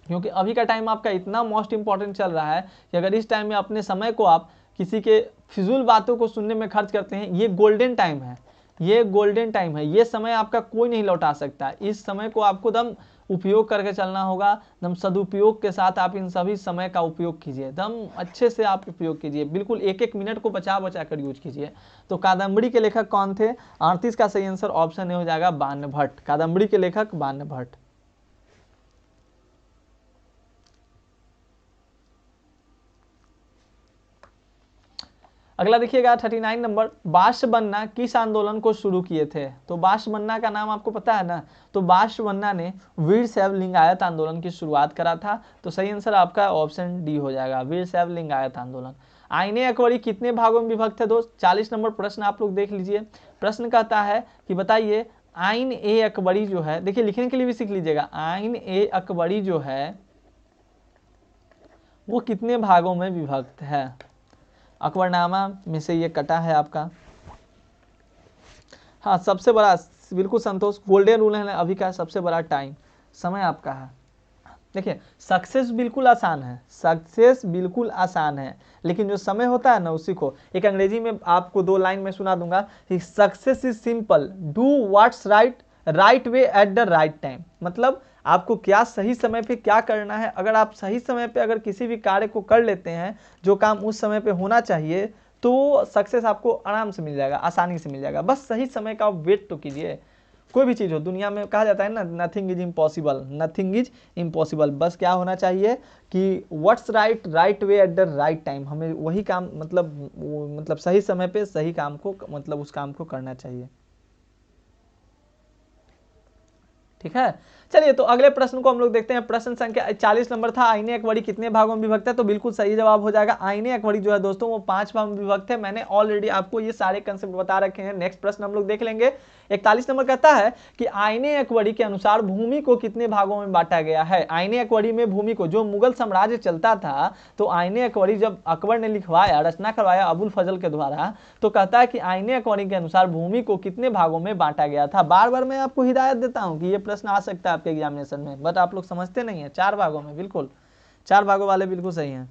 क्योंकि अभी का टाइम आपका इतना मोस्ट इंपॉर्टेंट चल रहा है कि अगर इस टाइम में अपने समय को आप किसी के फिजूल बातों को सुनने में खर्च करते हैं, ये गोल्डन टाइम है, ये गोल्डन टाइम है, ये समय आपका कोई नहीं लौटा सकता। इस समय को आपको दम उपयोग करके चलना होगा, दम सदुपयोग के साथ आप इन सभी समय का उपयोग कीजिए, दम अच्छे से आप उपयोग कीजिए, बिल्कुल एक एक मिनट को बचा बचा कर यूज कीजिए। तो कादम्बरी के लेखक कौन थे? 38 का सही आंसर ऑप्शन ए हो जाएगा वानभट्ट। कादम्बरी के लेखक वानभट्ट। अगला देखिएगा 39 नंबर, बाष्पबन्ना किस आंदोलन को शुरू किए थे? तो बाष्पबन्ना का नाम आपको पता है ना? तो बाष्पबन्ना ने वीरशैव लिंगायत आंदोलन की शुरुआत करा था। तो सही आंसर आपका ऑप्शन डी हो जाएगा, वीरशैव लिंगायत आंदोलन। आईने अकबरी कितने भागों में विभक्त है दोस्त? 40 नंबर प्रश्न आप लोग देख लीजिए। प्रश्न कहता है कि बताइए आइन ए अकबरी जो है, देखिए लिखने के लिए भी सीख लीजिएगा, आइन ए अकबरी जो है वो कितने भागों में विभक्त है। अकबरनामा में से ये कटा है आपका। हाँ, सबसे बड़ा, बिल्कुल संतोष, गोल्डन रूल है अभी का सबसे बड़ा टाइम, समय आपका है। देखिए सक्सेस बिल्कुल आसान है, सक्सेस बिल्कुल आसान है, लेकिन जो समय होता है ना उसी को, एक अंग्रेजी में आपको 2 लाइन में सुना दूंगा कि success is simple, do what's right, right way at the right time. मतलब आपको क्या सही समय पे क्या करना है, अगर आप सही समय पे अगर किसी भी कार्य को कर लेते हैं जो काम उस समय पे होना चाहिए, तो सक्सेस आपको आराम से मिल जाएगा, आसानी से मिल जाएगा। बस सही समय का वेट तो कीजिए। कोई भी चीज़ हो दुनिया में, कहा जाता है ना, nothing is impossible, nothing is impossible. बस क्या होना चाहिए कि what's right, right way at the right time, हमें वही काम मतलब सही समय पे सही काम को, मतलब उस काम को करना चाहिए। ठीक है, चलिए तो अगले प्रश्न को हम लोग देखते हैं। प्रश्न संख्या 40 नंबर था, आईने अकबरी कितने भागों में विभक्त है, तो बिल्कुल सही जवाब हो जाएगा। आईने अकबरी जो है दोस्तों वो 5 भागों में विभक्त है। मैंने ऑलरेडी आपको ये सारे कंसेप्ट बता रखे हैं। नेक्स्ट प्रश्न हम लोग देख लेंगे। 41 नंबर कहता है कि आईने अकबरी के अनुसार भूमि को कितने भागों में बांटा गया है। आईने अकबरी में भूमि को, जो मुगल साम्राज्य चलता था, तो आईने अकबरी जब अकबर ने लिखवाया, रचना करवाया अबुल फजल के द्वारा, तो कहता है कि आईने अकबरी के अनुसार भूमि को कितने भागों में बांटा गया था। बार बार मैं आपको हिदायत देता हूं कि ये प्रश्न आ सकता है आपके एग्जामिनेशन में, बट आप लोग समझते नहीं है। 4 भागों में, बिल्कुल 4 भागों वाले बिल्कुल सही हैं।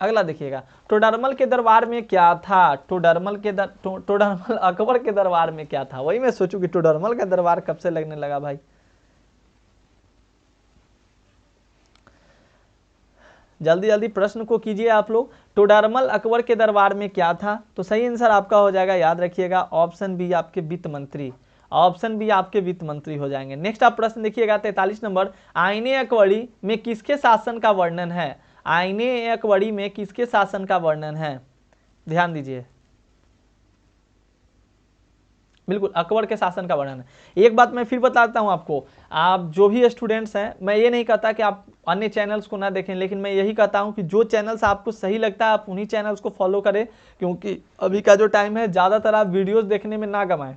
अगला देखिएगा, टोडरमल के दरबार में क्या था। टोडरमल अकबर के दरबार में क्या था। वही मैं सोचूं कि टोडरमल का दरबार कब से लगने लगा भाई। जल्दी जल्दी प्रश्न को कीजिए आप लोग। टोडरमल अकबर के दरबार में क्या था, तो सही आंसर आपका हो जाएगा, याद रखिएगा, ऑप्शन बी आपके वित्त मंत्री। ऑप्शन बी आपके वित्त मंत्री हो जाएंगे। नेक्स्ट आप प्रश्न देखिएगा 43 नंबर, आईने अकबरी में किसके शासन का वर्णन है। आईने अकबरी में किसके शासन का वर्णन है, ध्यान दीजिए। बिल्कुल अकबर के शासन का वर्णन है। एक बात मैं फिर बताता हूं आपको, आप जो भी स्टूडेंट्स हैं, मैं ये नहीं कहता कि आप अन्य चैनल्स को ना देखें, लेकिन मैं यही कहता हूं कि जो चैनल्स आपको सही लगता है आप उन्हीं चैनल्स को फॉलो करें, क्योंकि अभी का जो टाइम है ज़्यादातर आप वीडियोज़ देखने में ना गंवाएं।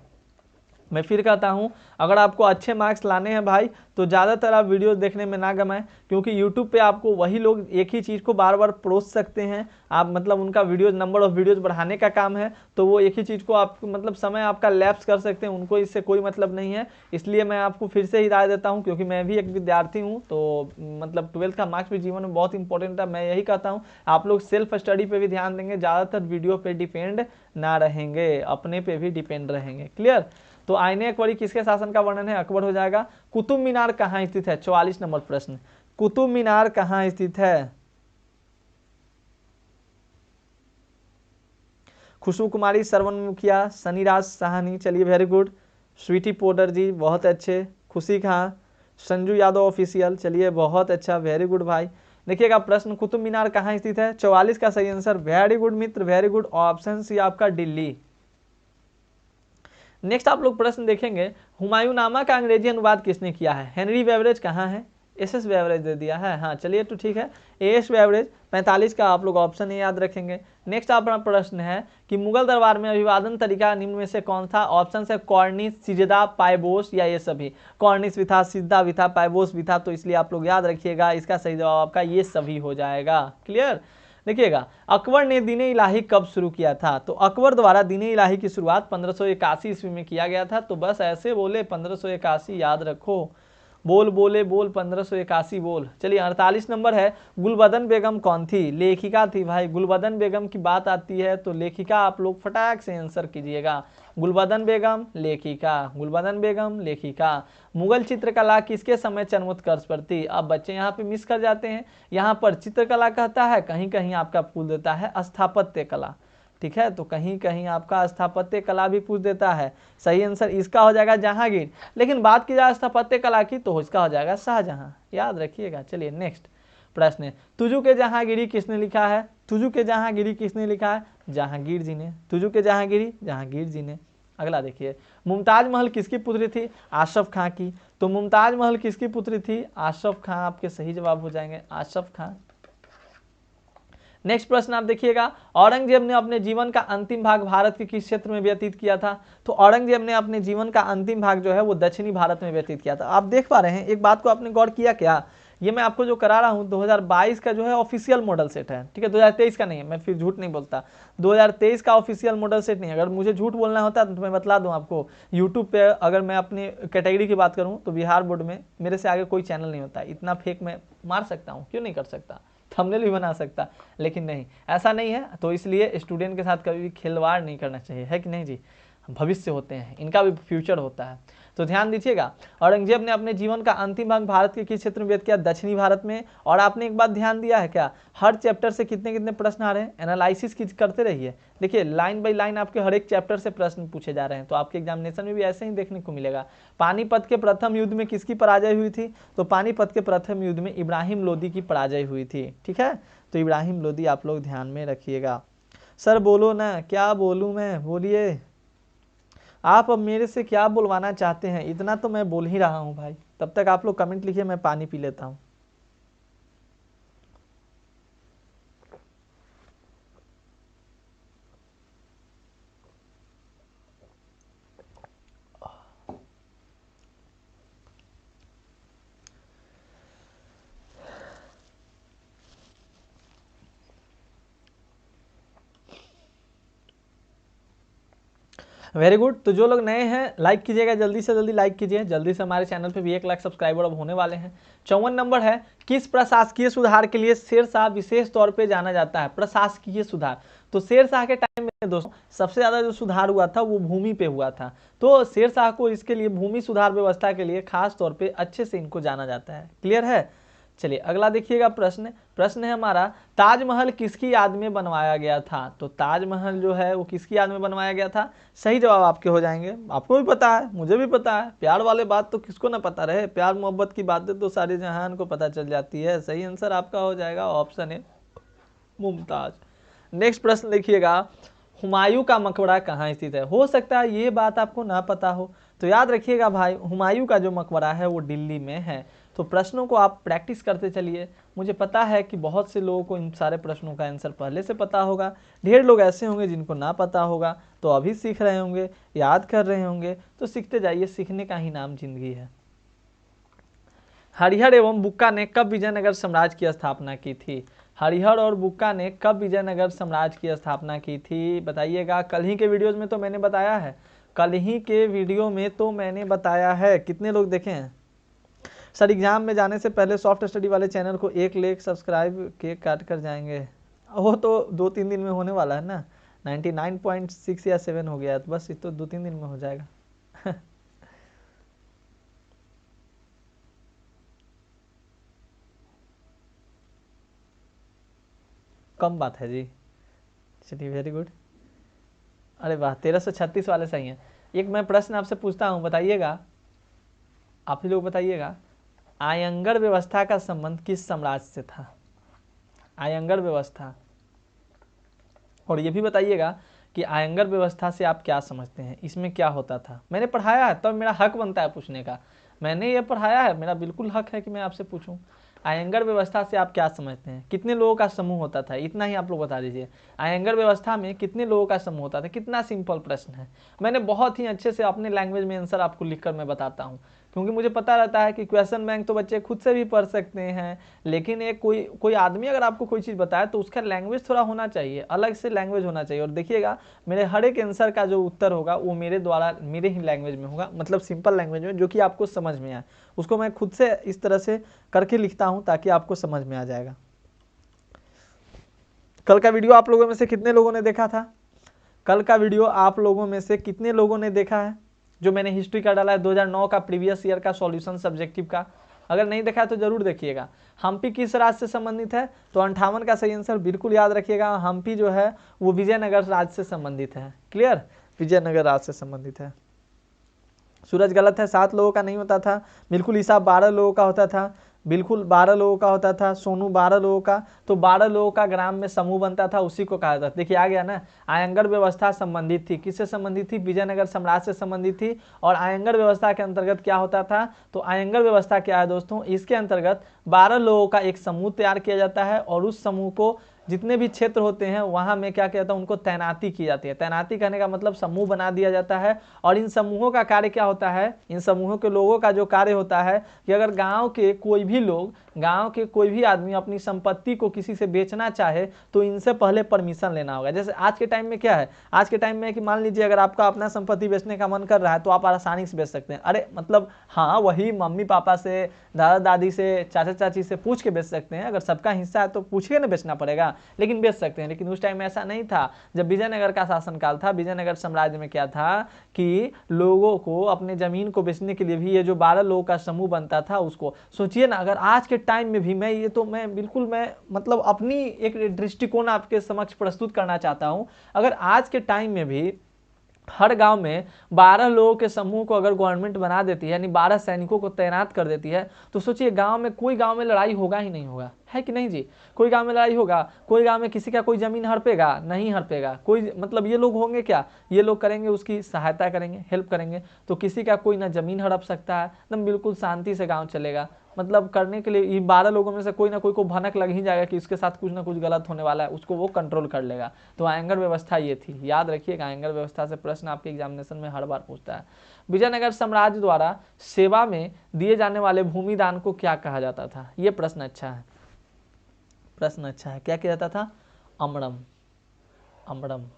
मैं फिर कहता हूं, अगर आपको अच्छे मार्क्स लाने हैं भाई, तो ज़्यादातर आप वीडियोस देखने में ना गमाएं, क्योंकि यूट्यूब पे आपको वही लोग एक ही चीज़ को बार बार परोस सकते हैं। आप मतलब उनका वीडियोस, नंबर ऑफ वीडियोस बढ़ाने का काम है, तो वो एक ही चीज़ को आप मतलब समय आपका लैप्स कर सकते हैं, उनको इससे कोई मतलब नहीं है। इसलिए मैं आपको फिर से हिदायत देता हूँ, क्योंकि मैं भी एक विद्यार्थी हूँ, तो मतलब 12th का मार्क्स भी जीवन में बहुत इंपॉर्टेंट है। मैं यही कहता हूँ आप लोग सेल्फ स्टडी पर भी ध्यान देंगे, ज़्यादातर वीडियो पर डिपेंड ना रहेंगे, अपने पे भी डिपेंड रहेंगे। क्लियर। तो आईने अकबरी किसके शासन का वर्णन है, अकबर हो जाएगा। कुतुब मीनार कहाँ स्थित है, 44 नंबर प्रश्न, कुतुब मीनार कहाँ स्थित है। खुशबू कुमारी, सरवन मुखिया, सनीराज साहनी, चलिए वेरी गुड। स्वीटी पोडर जी बहुत अच्छे। खुशी खां, संजू यादव ऑफिशियल, चलिए बहुत अच्छा, वेरी गुड भाई। देखिएगा प्रश्न, कुतुब मीनार कहाँ स्थित है, 44 का सही आंसर, वेरी गुड मित्र, वेरी गुड। ऑप्शन सी आपका दिल्ली। नेक्स्ट आप लोग प्रश्न देखेंगे, हुमायूंनामा का अंग्रेजी अनुवाद किसने किया है। हेनरी बेवरेज कहाँ है, एस बेवरेज दे दिया है, हाँ चलिए तो ठीक है, एस बेवरेज। 45 का आप लोग ऑप्शन ही याद रखेंगे। नेक्स्ट अपना प्रश्न है कि मुगल दरबार में अभिवादन तरीका निम्न में से कौन था। ऑप्शन है कॉर्निश, सिजदा, पाइबोस या ये सभी। कॉर्निश भी था, सिजदा भी था, पाइबोस भी था, तो इसलिए आप लोग याद रखिएगा, इसका सही जवाब आपका ये सभी हो जाएगा। क्लियर। देखिएगा, अकबर ने दीन इलाही कब शुरू किया था, तो अकबर द्वारा दीन इलाही की शुरुआत 1581 ईस्वी में किया गया था। तो बस ऐसे बोले 1581 याद रखो, बोल बोले बोल 1581 बोल। चलिए 48 नंबर है, गुलबदन बेगम कौन थी, लेखिका थी भाई। गुलबदन बेगम की बात आती है तो लेखिका आप लोग फटाक से आंसर कीजिएगा। गुलबदन बेगम लेखिका, गुलबदन बेगम लेखिका। मुगल चित्रकला किसके समय चरमोत्कर्ष पर थी। अब बच्चे यहाँ पे मिस कर जाते हैं, यहाँ पर चित्रकला कहता है, कहीं कहीं आपका पूछ देता है स्थापत्य कला, ठीक है, तो कहीं कहीं आपका स्थापत्य कला भी पूछ देता है। सही आंसर इसका हो जाएगा जहांगीर, लेकिन बात की जाए स्थापत्य कला की तो इसका हो जाएगा शाहजहां, याद रखिएगा। चलिए नेक्स्ट प्रश्न है, तुजू के जहांगीरी किसने लिखा है। तुजू के जहांगीरी किसने लिखा है, जहांगीर जी ने। तुजू के जहांगीरी जहांगीर जी ने। अगला देखिए, मुमताज महल किसकी पुत्री थी, आशफ खां की। तो मुमताज महल किसकी पुत्री थी, आशफ खां आपके सही जवाब हो जाएंगे, आशफ खां। नेक्स्ट प्रश्न आप देखिएगा, औरंगजेब ने अपने जीवन का अंतिम भाग भारत के किस क्षेत्र में व्यतीत किया था? तो औरंगजेब ने अपने जीवन का अंतिम भाग जो है वो दक्षिणी भारत में व्यतीत किया था। आप देख पा रहे हैं, एक बात को आपने गौर किया क्या, ये मैं आपको जो करा रहा हूँ 2022 का जो है ऑफिशियल मॉडल सेट है, ठीक है, 2023 का नहीं है, मैं फिर झूठ नहीं बोलता, 2023 का ऑफिशियल मॉडल सेट नहीं है। अगर मुझे झूठ बोलना होता तो मैं बतला दूं आपको, यूट्यूब पे अगर मैं अपनी कैटेगरी की बात करूं तो बिहार बोर्ड में मेरे से आगे कोई चैनल नहीं होता। इतना फेक मैं मार सकता हूं, क्यों नहीं कर सकता, थंबनेल भी बना सकता, लेकिन नहीं, ऐसा नहीं है। तो इसलिए स्टूडेंट के साथ कभी भी खिलवाड़ नहीं करना चाहिए, है कि नहीं जी। भविष्य होते हैं, इनका भी फ्यूचर होता है, तो ध्यान दीजिएगा। औरंगजेब ने अपने जीवन का अंतिम भाग भारत के किस क्षेत्र में व्यतीत किया? दक्षिणी भारत में। और आपने एक बात ध्यान दिया है क्या, हर चैप्टर से कितने कितने प्रश्न आ रहे हैं, एनालिसिस करते रहिए। देखिए लाइन बाय लाइन आपके हर एक चैप्टर से प्रश्न पूछे जा रहे हैं, तो आपके एग्जामिनेशन में भी ऐसे ही देखने को मिलेगा। पानीपत के प्रथम युद्ध में किसकी पराजय हुई थी? तो पानीपत के प्रथम युद्ध में इब्राहिम लोदी की पराजय हुई थी, ठीक है। तो इब्राहिम लोदी आप लोग ध्यान में रखिएगा। सर बोलो ना, क्या बोलूं मैं, बोलिए आप अब मेरे से क्या बुलवाना चाहते हैं, इतना तो मैं बोल ही रहा हूं भाई। तब तक आप लोग कमेंट लिखिए, मैं पानी पी लेता हूं। Very good. तो जो लोग नए हैं लाइक कीजिएगा, जल्दी से जल्दी लाइक कीजिए, जल्दी से हमारे चैनल पे भी 1 लाख सब्सक्राइबर अब होने वाले हैं। 54 नंबर है, किस प्रशासकीय सुधार के लिए शेरशाह विशेष तौर पे जाना जाता है? प्रशासकीय सुधार, तो शेरशाह के टाइम में दोस्तों सबसे ज्यादा जो सुधार हुआ था वो भूमि पे हुआ था। तो शेरशाह को इसके लिए भूमि सुधार व्यवस्था के लिए खास तौर पे अच्छे से इनको जाना जाता है। क्लियर है? चलिए अगला देखिएगा प्रश्न है हमारा, ताजमहल किसकी याद में बनवाया गया था? तो ताजमहल जो है वो किसकी याद में बनवाया गया था? सही जवाब आपके हो जाएंगे, आपको भी पता है, मुझे भी पता है, प्यार वाले बात तो किसको ना पता रहे, प्यार मोहब्बत की बातें तो सारे जहान को पता चल जाती है। सही आंसर आपका हो जाएगा ऑप्शन ए मुमताज। नेक्स्ट प्रश्न देखिएगा, हुमायूं का मकबरा कहाँ स्थित है? हो सकता है ये बात आपको ना पता हो, तो याद रखिएगा भाई, हुमायूं का जो मकबरा है वो दिल्ली में है। तो प्रश्नों को आप प्रैक्टिस करते चलिए, मुझे पता है कि बहुत से लोगों को इन सारे प्रश्नों का आंसर पहले से पता होगा, ढेर लोग ऐसे होंगे जिनको ना पता होगा, तो अभी सीख रहे होंगे, याद कर रहे होंगे, तो सीखते जाइए, सीखने का ही नाम जिंदगी है। हरिहर एवं बुक्का ने कब विजयनगर साम्राज्य की स्थापना की थी? हरिहर और बुक्का ने कब विजयनगर साम्राज्य की स्थापना की थी, बताइएगा। कल ही के वीडियोज में तो मैंने बताया है, कल ही के वीडियो में तो मैंने बताया है। कितने लोग देखे हैं? सर एग्जाम में जाने से पहले सॉफ्ट स्टडी वाले चैनल को 1 लाख सब्सक्राइब केक काट कर जाएंगे। वो तो 2-3 दिन में होने वाला है ना, 99.6 या 7 हो गया, तो बस ये तो 2-3 दिन में हो जाएगा। कम बात है जी। चलिए वेरी गुड। अरे वाह, 1336 वाले सही हैं। एक मैं प्रश्न आपसे पूछता हूँ, बताइएगा, आप ही लोग बताइएगा, आयंगर व्यवस्था का संबंध किस साम्राज्य से था? आयंगर व्यवस्था, और ये भी बताइएगा कि आयंगर व्यवस्था से आप क्या समझते हैं, इसमें क्या होता था? मैंने पढ़ाया है, तब तो मेरा हक बनता है पूछने का, मैंने ये पढ़ाया है, मेरा बिल्कुल हक है कि मैं आपसे पूछूं। आयंगर व्यवस्था से आप क्या समझते हैं? कितने लोगों का समूह होता था, इतना ही आप लोग बता दीजिए। आयंगर व्यवस्था में कितने लोगों का समूह होता था? कितना सिंपल प्रश्न है, मैंने बहुत ही अच्छे से अपने लैंग्वेज में आंसर आपको लिखकर मैं बताता हूँ, क्योंकि मुझे पता रहता है कि क्वेश्चन बैंक तो बच्चे खुद से भी पढ़ सकते हैं, लेकिन एक कोई आदमी अगर आपको कोई चीज़ बताए तो उसका लैंग्वेज थोड़ा होना चाहिए, अलग से लैंग्वेज होना चाहिए। और देखिएगा मेरे हर एक आंसर का जो उत्तर होगा वो मेरे द्वारा मेरे ही लैंग्वेज में होगा, मतलब सिंपल लैंग्वेज में, जो कि आपको समझ में आए, उसको मैं खुद से इस तरह से करके लिखता हूँ ताकि आपको समझ में आ जाएगा। कल का वीडियो आप लोगों में से कितने लोगों ने देखा था? कल का वीडियो आप लोगों में से कितने लोगों ने देखा है, जो मैंने हिस्ट्री का डाला है 2009 का प्रीवियस ईयर का सॉल्यूशन सब्जेक्टिव का? अगर नहीं देखा है तो जरूर देखिएगा। हम्पी किस राज्य से संबंधित है? तो 58 का सही आंसर बिल्कुल याद रखिएगा, हम्पी जो है वो विजयनगर राज्य से संबंधित है। क्लियर, विजयनगर राज्य से संबंधित है। सूरज गलत है, 7 लोगों का नहीं होता था, बिल्कुल ईसा 12 लोगों का होता था, बिल्कुल 12 लोगों का होता था। सोनू 12 लोगों का, तो 12 लोगों का ग्राम में समूह बनता था, उसी को कहा जाता। देखिए आ गया ना, आयंगर व्यवस्था संबंधित थी, किससे संबंधित थी? विजयनगर साम्राज्य से संबंधित थी। और आयंगर व्यवस्था के अंतर्गत क्या होता था? तो आयंगर व्यवस्था क्या है दोस्तों, इसके अंतर्गत 12 लोगों का एक समूह तैयार किया जाता है और उस समूह को जितने भी क्षेत्र होते हैं वहां में क्या किया जाता है, उनको तैनाती की जाती है। तैनाती करने का मतलब समूह बना दिया जाता है, और इन समूहों का कार्य क्या होता है, इन समूहों के लोगों का जो कार्य होता है कि अगर गांव के कोई भी लोग, गांव के कोई भी आदमी अपनी संपत्ति को किसी से बेचना चाहे तो इनसे पहले परमिशन लेना होगा। जैसे आज के टाइम में क्या है, आज के टाइम में कि मान लीजिए अगर आपका अपना संपत्ति बेचने का मन कर रहा है तो आप आसानी से बेच सकते हैं। अरे मतलब हाँ, वही मम्मी पापा से, दादा दादी से, चाचा चाची से पूछ के बेच सकते हैं। अगर सबका हिस्सा है तो पूछ के ना बेचना पड़ेगा, लेकिन बेच सकते हैं। लेकिन उस टाइम में ऐसा नहीं था। जब विजयनगर का शासनकाल था, विजयनगर साम्राज्य में क्या था कि लोगों को अपने जमीन को बेचने के लिए भी ये जो 12 लोगों का समूह बनता था उसको, सोचिए ना, अगर आज के टाइम में भी मैं बिल्कुल मतलब अपनी एक दृष्टिकोण आपके समक्ष प्रस्तुत करना चाहता हूं। अगर आज के टाइम में भी हर गांव में 12 लोगों के समूह को अगर गवर्नमेंट बना देती है, यानी 12 सैनिकों को तैनात कर देती है, तो सोचिए कोई गांव में लड़ाई होगा ही नहीं होगा, है कि नहीं जी? कोई गांव में लड़ाई होगा? कोई गांव में किसी का कोई जमीन हड़पेगा? नहीं हड़पेगा। कोई मतलब ये लोग होंगे क्या, ये लोग करेंगे उसकी सहायता करेंगे, हेल्प करेंगे, तो किसी का कोई ना जमीन हड़प सकता है, एकदम बिल्कुल शांति से गाँव चलेगा। मतलब करने के लिए 12 लोगों में से कोई ना कोई को भनक लग ही जाएगा कि इसके साथ कुछ ना कुछ गलत होने वाला है, उसको वो कंट्रोल कर लेगा। तो आयंगर व्यवस्था ये थी, याद रखिएगा। आयंगर व्यवस्था से प्रश्न आपके एग्जामिनेशन में हर बार पूछता है। विजयनगर साम्राज्य द्वारा सेवा में दिए जाने वाले भूमि दान को क्या कहा जाता था? ये प्रश्न अच्छा है, प्रश्न अच्छा है। क्या किया जाता था? अमड़म, अमड़म।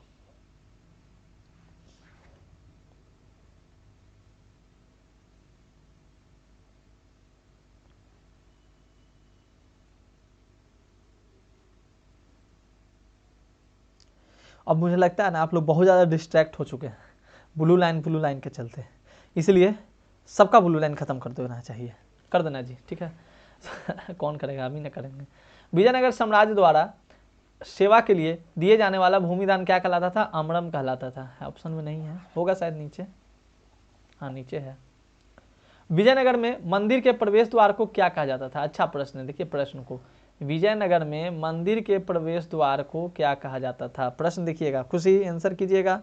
अब मुझे लगता है ना आप लोग बहुत ज़्यादा डिस्ट्रैक्ट हो चुके हैं ब्लू लाइन के चलते, इसलिए सबका ब्लू लाइन खत्म कर देना चाहिए, कर देना जी, ठीक है। कौन करेगा, अभी ना करेंगे। विजयनगर साम्राज्य द्वारा सेवा के लिए दिए जाने वाला भूमिदान क्या कहलाता था? अमड़म कहलाता था। ऑप्शन में नहीं है, होगा शायद नीचे, हाँ नीचे है। विजयनगर में मंदिर के प्रवेश द्वार को क्या कहा जाता था? अच्छा प्रश्न है, देखिए प्रश्न को, विजयनगर में मंदिर के प्रवेश द्वार को क्या कहा जाता था? प्रश्न देखिएगा, खुशी आंसर कीजिएगा।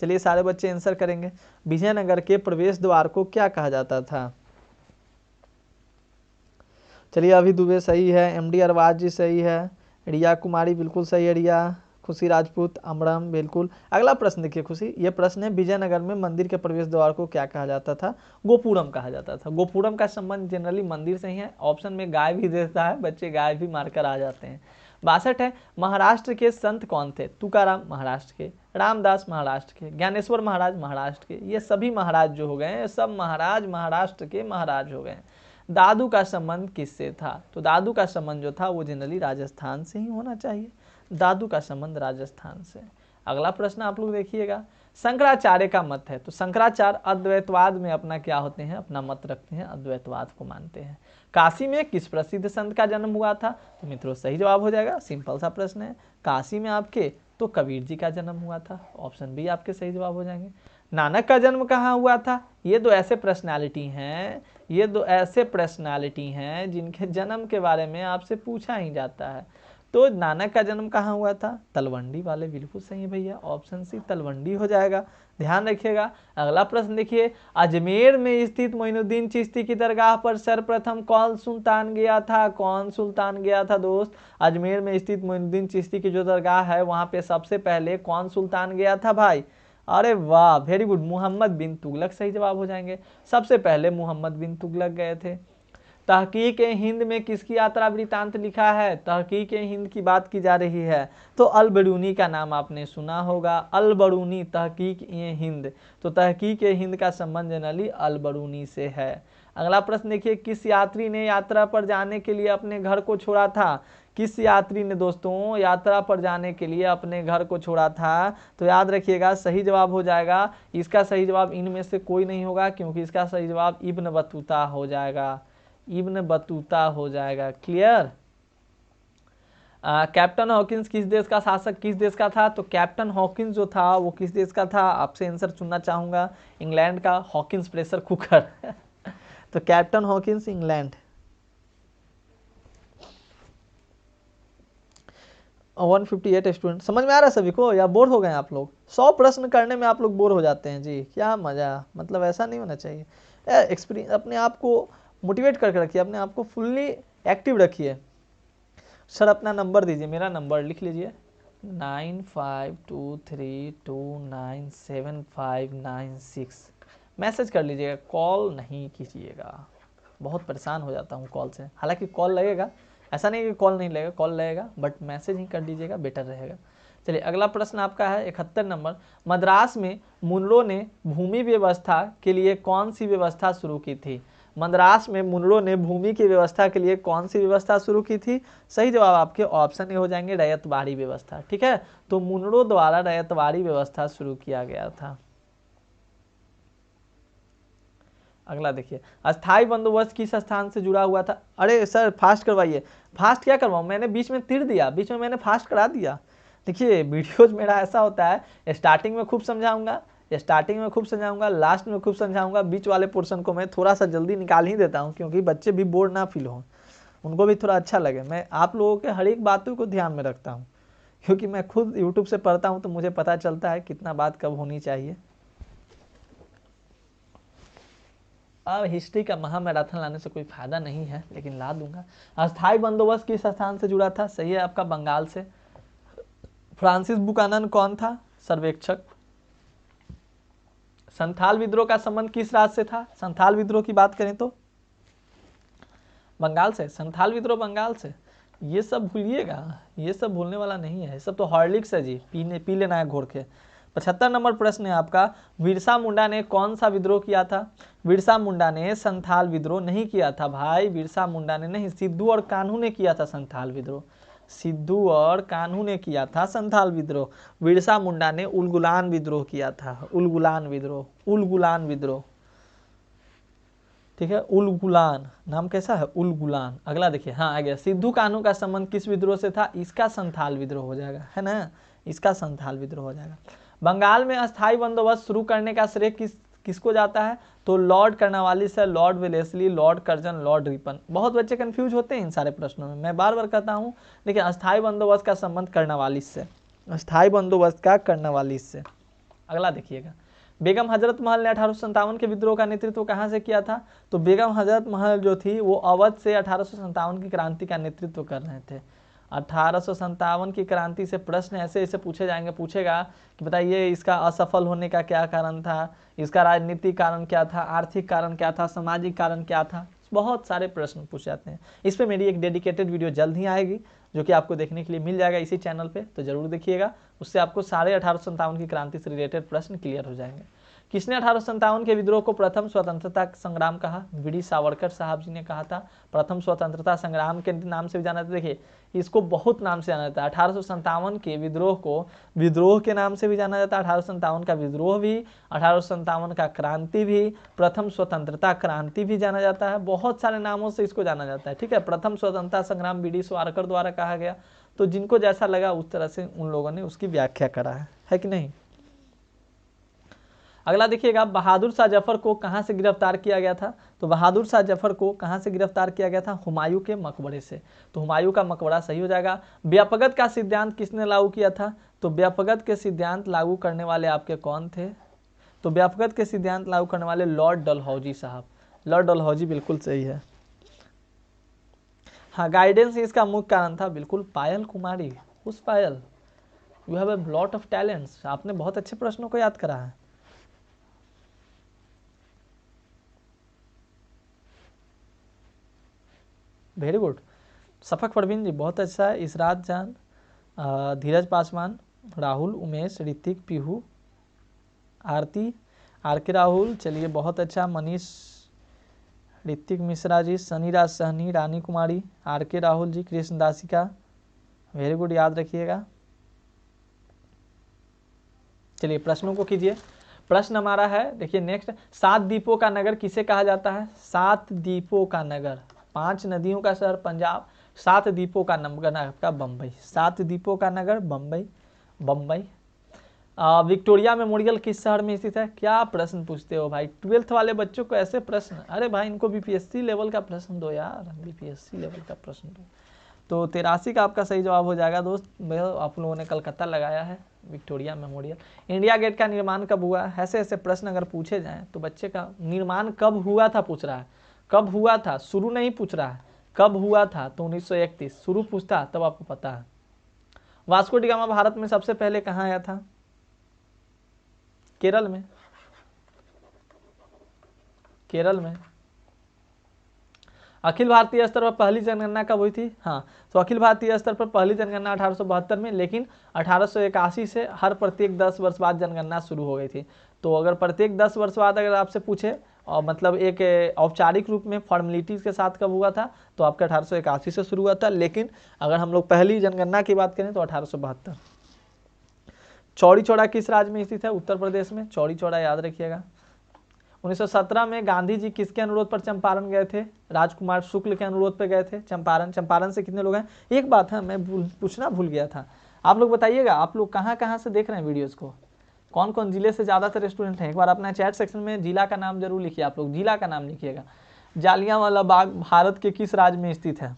चलिए सारे बच्चे आंसर करेंगे। विजयनगर के प्रवेश द्वार को क्या कहा जाता था? चलिए अभी दुबे सही है, एमडी अरबाज जी सही है, रिया कुमारी बिल्कुल सही है, रिया, खुशी राजपूत, अमरम बिल्कुल। अगला प्रश्न देखिए खुशी, ये प्रश्न है, विजयनगर में मंदिर के प्रवेश द्वार को क्या कहा जाता था? गोपुरम कहा जाता था। गोपुरम का संबंध जनरली मंदिर से ही है। ऑप्शन में गाय भी देता है, बच्चे गाय भी मारकर आ जाते हैं। 62 है, महाराष्ट्र के संत कौन थे? तुकाराम महाराष्ट्र के, रामदास महाराष्ट्र के, ज्ञानेश्वर महाराज महाराष्ट्र के। ये सभी महाराज जो हो गए, सब महाराज महाराष्ट्र के महाराज हो गए। दादू का संबंध किससे था? तो दादू का संबंध जो था वो जनरली राजस्थान से ही होना चाहिए। दादू का संबंध राजस्थान से। अगला प्रश्न आप लोग देखिएगा, शंकराचार्य का मत है, तो शंकराचार्य अद्वैतवाद में अपना क्या होते हैं? अपना मत रखते हैं, अद्वैतवाद को मानते हैं। काशी में किस प्रसिद्ध संत का जन्म हुआ था? तो मित्रों सही जवाब हो जाएगा, सिंपल सा प्रश्न है। काशी में आपके तो कबीर जी का जन्म हुआ था, ऑप्शन बी आपके सही जवाब हो जाएंगे। नानक का जन्म कहाँ हुआ था? ये दो ऐसे पर्सनालिटी हैं, ये दो ऐसे पर्सनालिटी हैं जिनके जन्म के बारे में आपसे पूछा ही जाता है। तो नानक का जन्म कहाँ हुआ था? तलवंडी वाले, बिल्कुल सही है भैया, ऑप्शन सी तलवंडी हो जाएगा। ध्यान रखिएगा। अगला प्रश्न देखिए, अजमेर में स्थित मोइनुद्दीन चिश्ती की दरगाह पर सर्वप्रथम कौन सुल्तान गया था? कौन सुल्तान गया था दोस्त? अजमेर में स्थित मोइनुद्दीन चिश्ती की जो दरगाह है वहां पे सबसे पहले कौन सुल्तान गया था भाई? अरे वाह, वेरी गुड, मोहम्मद बिन तुगलक सही जवाब हो जाएंगे। सबसे पहले मोहम्मद बिन तुगलक गए थे। तहकीक हिंद में किसकी यात्रा वृतांत लिखा है? तहकीक हिंद की बात की जा रही है, तो अल बरूनी का नाम आपने सुना होगा। अल बरूनी, तहकीक हिंद, तो तहकीक हिंद का संबंध जनरली अल बरूनी से है। अगला प्रश्न देखिए, किस यात्री ने यात्रा पर जाने के लिए अपने घर को छोड़ा था? किस यात्री ने दोस्तों यात्रा पर जाने के लिए अपने घर को छोड़ा था? तो याद रखिएगा सही जवाब हो जाएगा, इसका सही जवाब इनमें से कोई नहीं होगा, क्योंकि इसका सही जवाब इब्न बतूता हो जाएगा, इब्न बतूता हो जाएगा। क्लियर? कैप्टन हॉकिंस किस देश का शासक, किस देश का था? तो कैप्टन हॉकिंस जो था वो किस देश का था? आपसे आंसर चुनना चाहूंगा, इंग्लैंड का। हॉकिंस प्रेशर कुकर तो कैप्टन हॉकिंस इंग्लैंड। 158 स्टूडेंट, समझ में आ रहा है सभी को या बोर हो गए आप लोग? 100 प्रश्न करने में आप लोग बोर हो जाते हैं जी, क्या मजा, मतलब ऐसा नहीं होना चाहिए। एक्सपीरियंस, अपने आप को मोटिवेट करके रखिए, अपने आप को फुल्ली एक्टिव रखिए। सर अपना नंबर दीजिए, मेरा नंबर लिख लीजिए 9523297596। मैसेज कर लीजिएगा, कॉल नहीं कीजिएगा, बहुत परेशान हो जाता हूँ कॉल से। हालांकि कॉल लगेगा, ऐसा नहीं कि कॉल नहीं लगेगा, कॉल लगेगा, बट मैसेज ही कर दीजिएगा, बेटर रहेगा। चलिए अगला प्रश्न आपका है 71 नंबर। मद्रास में मुनरो ने भूमि व्यवस्था के लिए कौन सी व्यवस्था शुरू की थी? मद्रास में मुनरो ने भूमि की व्यवस्था के लिए कौन सी व्यवस्था शुरू की थी? सही जवाब आपके ऑप्शन ए हो जाएंगे, रैयतवाड़ी व्यवस्था। ठीक है, तो मुनरो द्वारा रैयतवाड़ी व्यवस्था शुरू किया गया था। अगला देखिए, अस्थाई बंदोबस्त किस स्थान से जुड़ा हुआ था? अरे सर फास्ट करवाइए। फास्ट क्या करवाऊँ, मैंने बीच में तीर दिया, बीच में मैंने फास्ट करा दिया। देखिए वीडियोज मेरा ऐसा होता है, स्टार्टिंग में खूब समझाऊंगा, लास्ट में खूब समझाऊंगा, बीच वाले पोर्शन को मैं थोड़ा सा जल्दी निकाल ही देता हूँ, क्योंकि बच्चे भी बोर ना फील हो, उनको भी थोड़ा अच्छा लगे। मैं आप लोगों के हर एक बातों को ध्यान में रखता हूँ, क्योंकि मैं खुद यूट्यूब से पढ़ता हूँ, तो मुझे पता चलता है कितना बात कब होनी चाहिए। अब हिस्ट्री का महामैराथन लाने से कोई फायदा नहीं है, लेकिन ला दूंगा। अस्थाई बंदोबस्त किस स्थान से जुड़ा था? सही है आपका, बंगाल से। फ्रांसिस बुकानन कौन था? सर्वेक्षक। संथाल विद्रोह का संबंध किस राज्य से था? संथाल विद्रोह की बात करें तो बंगाल से, संथाल विद्रोह बंगाल से। ये सब भूलिएगा, ये सब भूलने वाला नहीं है, ये सब तो हॉर्लिक्स है जी, पी लेना है घोर के। 75 नंबर प्रश्न है आपका, बिरसा मुंडा ने कौन सा विद्रोह किया था? बिरसा मुंडा ने संथाल विद्रोह नहीं किया था भाई, बिरसा मुंडा ने नहीं, सिद्धू और कान्हू ने किया था संथाल विद्रोह। सिद्धू और कान्हू ने किया था संथाल विद्रोह। बिरसा मुंडा ने उलगुलान विद्रोह किया था, उलगुलान विद्रोह, उलगुलान विद्रोह। ठीक है, उलगुलान नाम कैसा है, उलगुलान। अगला देखिए, हाँ आ गया, सिद्धू कान्हू का संबंध किस विद्रोह से था? इसका संथाल विद्रोह हो जाएगा, है ना, इसका संथाल विद्रोह हो जाएगा। बंगाल में अस्थाई बंदोबस्त शुरू करने का श्रेय किसको जाता है? तो लॉर्ड कर्नवालिस है, Lord Wellesley, Lord Curzon, Lord Ripon. बहुत बच्चे कंफ्यूज होते हैं इन सारे प्रश्नों में, मैं बार बार कहता हूँ, लेकिन अस्थाई बंदोबस्त का संबंध कर्नवालिस से, अस्थाई बंदोबस्त का कर्नवालिस से। अगला देखिएगा, बेगम हजरत महल ने 1857 के विद्रोह का नेतृत्व कहाँ से किया था? तो बेगम हजरत महल जो थी वो अवध से 1857 की क्रांति का नेतृत्व कर रहे थे। 1857 की क्रांति से प्रश्न ऐसे ऐसे पूछे जाएंगे, पूछेगा कि बताइए इसका असफल होने का क्या कारण था, इसका राजनीतिक कारण क्या था, आर्थिक कारण क्या था, सामाजिक कारण क्या था, बहुत सारे प्रश्न पूछ जाते हैं। इस पर मेरी एक डेडिकेटेड वीडियो जल्द ही आएगी, जो कि आपको देखने के लिए मिल जाएगा इसी चैनल पे, तो जरूर देखिएगा, उससे आपको सारे 1857 की क्रांति से रिलेटेड प्रश्न क्लियर हो जाएंगे। किसने 1857 के विद्रोह को प्रथम स्वतंत्रता संग्राम कहा? वीडी सावरकर साहब जी ने कहा था। प्रथम स्वतंत्रता संग्राम के नाम से भी जाना जाता है, देखिए इसको बहुत नाम से जाना जाता है। 1857 के विद्रोह को विद्रोह के नाम से भी जाना जाता है, 1857 का विद्रोह भी, 1857 का क्रांति भी, प्रथम स्वतंत्रता क्रांति भी जाना जाता है, बहुत सारे नामों से इसको जाना जाता है। ठीक है, प्रथम स्वतंत्रता संग्राम वीडी सावरकर द्वारा कहा गया, तो जिनको जैसा लगा उस तरह से उन लोगों ने उसकी व्याख्या करा है कि नहीं। अगला देखिएगा, बहादुर शाह जफर को कहां से गिरफ्तार किया गया था? तो बहादुर शाह जफर को कहां से गिरफ्तार किया गया था? हुमायूं के मकबरे से, तो हुमायूं का मकबरा सही हो जाएगा। व्यापगत का सिद्धांत किसने लागू किया था? तो व्यापगत के सिद्धांत लागू करने वाले आपके कौन थे? तो व्यापगत के सिद्धांत लागू करने वाले लॉर्ड डलहौजी साहब, लॉर्ड डलहौजी बिल्कुल सही है। हाँ, गाइडेंस इसका मुख्य कारण था, बिल्कुल पायल कुमारी, उस Payal, you have a lot of talents, आपने बहुत अच्छे प्रश्नों को याद करा है। वेरी गुड, सफक परवीन जी बहुत अच्छा है, इसरात जान, धीरज पासवान, राहुल, उमेश, ऋतिक, पीहू, आरती, आर के राहुल, चलिए बहुत अच्छा, Manish, Hrithik Mishra ji, Saniraj Sahni, Rani Kumari, R K Rahul ji, Krishna Dasika, very good, याद रखिएगा। चलिए प्रश्नों को कीजिए। प्रश्न हमारा है, देखिए नेक्स्ट, 7 द्वीपों का नगर किसे कहा जाता है? 7 द्वीपों का नगर, 5 नदियों का शहर पंजाब, 7 द्वीपों का नगर आपका बम्बई, 7 द्वीपों का नगर बम्बई, बम्बई। विक्टोरिया मेमोरियल किस शहर में स्थित है? क्या प्रश्न पूछते हो भाई, 12th वाले बच्चों को ऐसे प्रश्न, अरे भाई इनको बीपीएससी लेवल का प्रश्न दो यार, बीपीएससी लेवल का प्रश्न दो। तो 83 का आपका सही जवाब हो जाएगा दोस्त, आप लोगों ने कलकत्ता लगाया है, विक्टोरिया मेमोरियल। इंडिया गेट का निर्माण कब हुआ? ऐसे ऐसे प्रश्न अगर पूछे जाएं तो बच्चे का निर्माण कब हुआ था पूछ रहा है, कब हुआ था, शुरू नहीं पूछ रहा है, कब हुआ था? तो 1931। शुरू पूछता तब आपको पता है। वास्को डी गामा भारत में सबसे पहले कहाँ आया था? केरल में। केरल में। अखिल भारतीय स्तर पर पहली जनगणना कब हुई थी? हाँ, तो अखिल भारतीय स्तर पर पहली जनगणना 1872 में, लेकिन 1881 से हर प्रत्येक 10 वर्ष बाद जनगणना शुरू हो गई थी। तो अगर प्रत्येक 10 वर्ष बाद अगर आपसे पूछे और मतलब एक औपचारिक रूप में फॉर्मेलिटीज के साथ कब हुआ था, तो आपका 1881 से शुरू हुआ था, लेकिन अगर हम लोग पहली जनगणना की बात करें तो 1872। चौड़ी चौड़ा किस राज्य में स्थित है? उत्तर प्रदेश में। चौड़ी चौड़ा याद रखिएगा। 1917 में गांधी जी किसके अनुरोध पर चंपारण गए थे? राजकुमार शुक्ल के अनुरोध पर गए थे चंपारण। चंपारण से कितने लोग हैं? एक बात है, मैं पूछना भूल गया था, आप लोग बताइएगा, आप लोग कहाँ कहाँ से देख रहे हैं वीडियोस को, कौन कौन जिले से ज़्यादातर स्टूडेंट हैं? एक बार अपना चैट सेक्शन में जिला का नाम जरूर लिखिए, आप लोग जिला का नाम लिखिएगा। जालियांवाला बाग भारत के किस राज्य में स्थित है?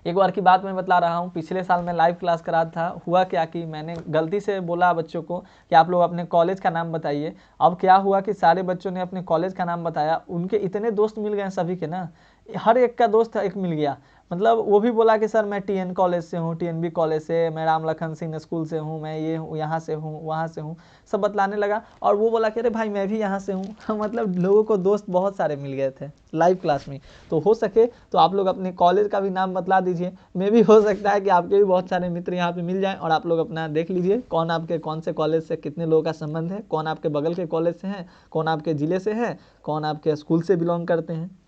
एक बार की बात मैं बता रहा हूँ, पिछले साल मैं लाइव क्लास करा था। हुआ क्या कि मैंने गलती से बोला बच्चों को कि आप लोग अपने कॉलेज का नाम बताइए। अब क्या हुआ कि सारे बच्चों ने अपने कॉलेज का नाम बताया, उनके इतने दोस्त मिल गए सभी के ना, हर एक का दोस्त एक मिल गया। मतलब वो भी बोला कि सर मैं टीएन कॉलेज से हूँ, टीएनबी कॉलेज से, मैं राम लखन सिंह स्कूल से हूँ, मैं ये हूँ, यहाँ से हूँ, वहाँ से हूँ, सब बतलाने लगा। और वो बोला कि अरे भाई मैं भी यहाँ से हूँ। मतलब लोगों को दोस्त बहुत सारे मिल गए थे लाइव क्लास में। तो हो सके तो आप लोग अपने कॉलेज का भी नाम बतला दीजिए, मे भी हो सकता है कि आपके भी बहुत सारे मित्र यहाँ पे मिल जाएं और आप लोग अपना देख लीजिए कौन आपके कौन से कॉलेज से कितने लोगों का संबंध है, कौन आपके बगल के कॉलेज से हैं, कौन आपके ज़िले से है, कौन आपके स्कूल से बिलोंग करते हैं।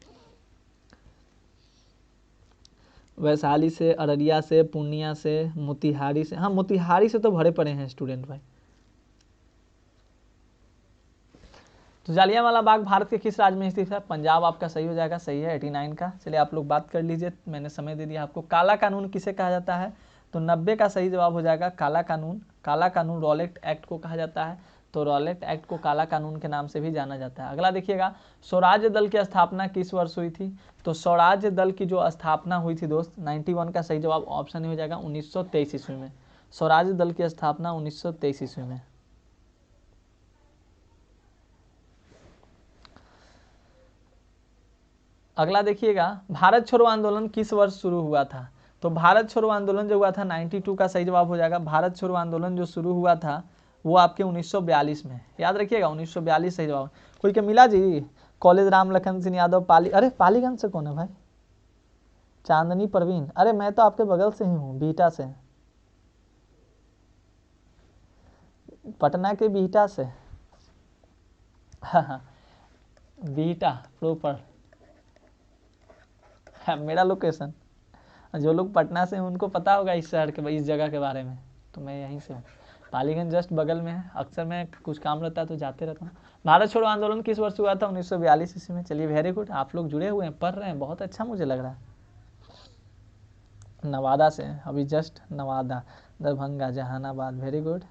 वैशाली से, अररिया से, पूर्णिया से, मोतिहारी से। हाँ, मोतिहारी से तो भरे पड़े हैं स्टूडेंट भाई। तो जालियांवाला बाग भारत के किस राज्य में स्थित है? पंजाब आपका सही हो जाएगा, सही है 89 का। चलिए आप लोग बात कर लीजिए, मैंने समय दे दिया आपको। काला कानून किसे कहा जाता है? तो 90 का सही जवाब हो जाएगा काला कानून। काला कानून रॉलेट एक्ट को कहा जाता है, तो रॉलेट एक्ट को काला कानून के नाम से भी जाना जाता है। अगला देखिएगा, स्वराज्य दल की स्थापना किस वर्ष हुई थी? तो स्वराज्य दल की जो स्थापना हुई थी दोस्त, 91 का सही जवाब ऑप्शन हो जाएगा 1923 ईस्वी में। स्वराज्य दल की स्थापना 1923 ईस्वी में। अगला देखिएगा, भारत छोड़ो आंदोलन किस वर्ष शुरू हुआ था? तो भारत छोड़ो आंदोलन जो हुआ था 92 का सही जवाब हो जाएगा। भारत छोड़ो आंदोलन जो शुरू हुआ था वो आपके 1942 में, याद रखिएगा 1942 सही जवाब। कोई क्या मिला जी? कॉलेज राम लखन सिंह यादव पाली, अरे पालीगंज से कौन है भाई? चांदनी परवीन, अरे मैं तो आपके बगल से ही हूँ, बीटा से, पटना के बीटा से। हाँ, बीटा प्रॉपर मेरा लोकेशन। जो लोग पटना से हैं उनको पता होगा इस शहर के, इस जगह के बारे में, तो मैं यहीं से हूँ। पालीगंज जस्ट बगल में है, अक्सर मैं कुछ काम रहता है तो जाते रहता हूँ। भारत छोड़ो आंदोलन किस वर्ष हुआ था? 1942 ईस्वी में। चलिए वेरी गुड, आप लोग जुड़े हुए हैं, पढ़ रहे हैं, बहुत अच्छा मुझे लग रहा है। नवादा से, अभी just Nawada, Darbhanga, Jehanabad, very good.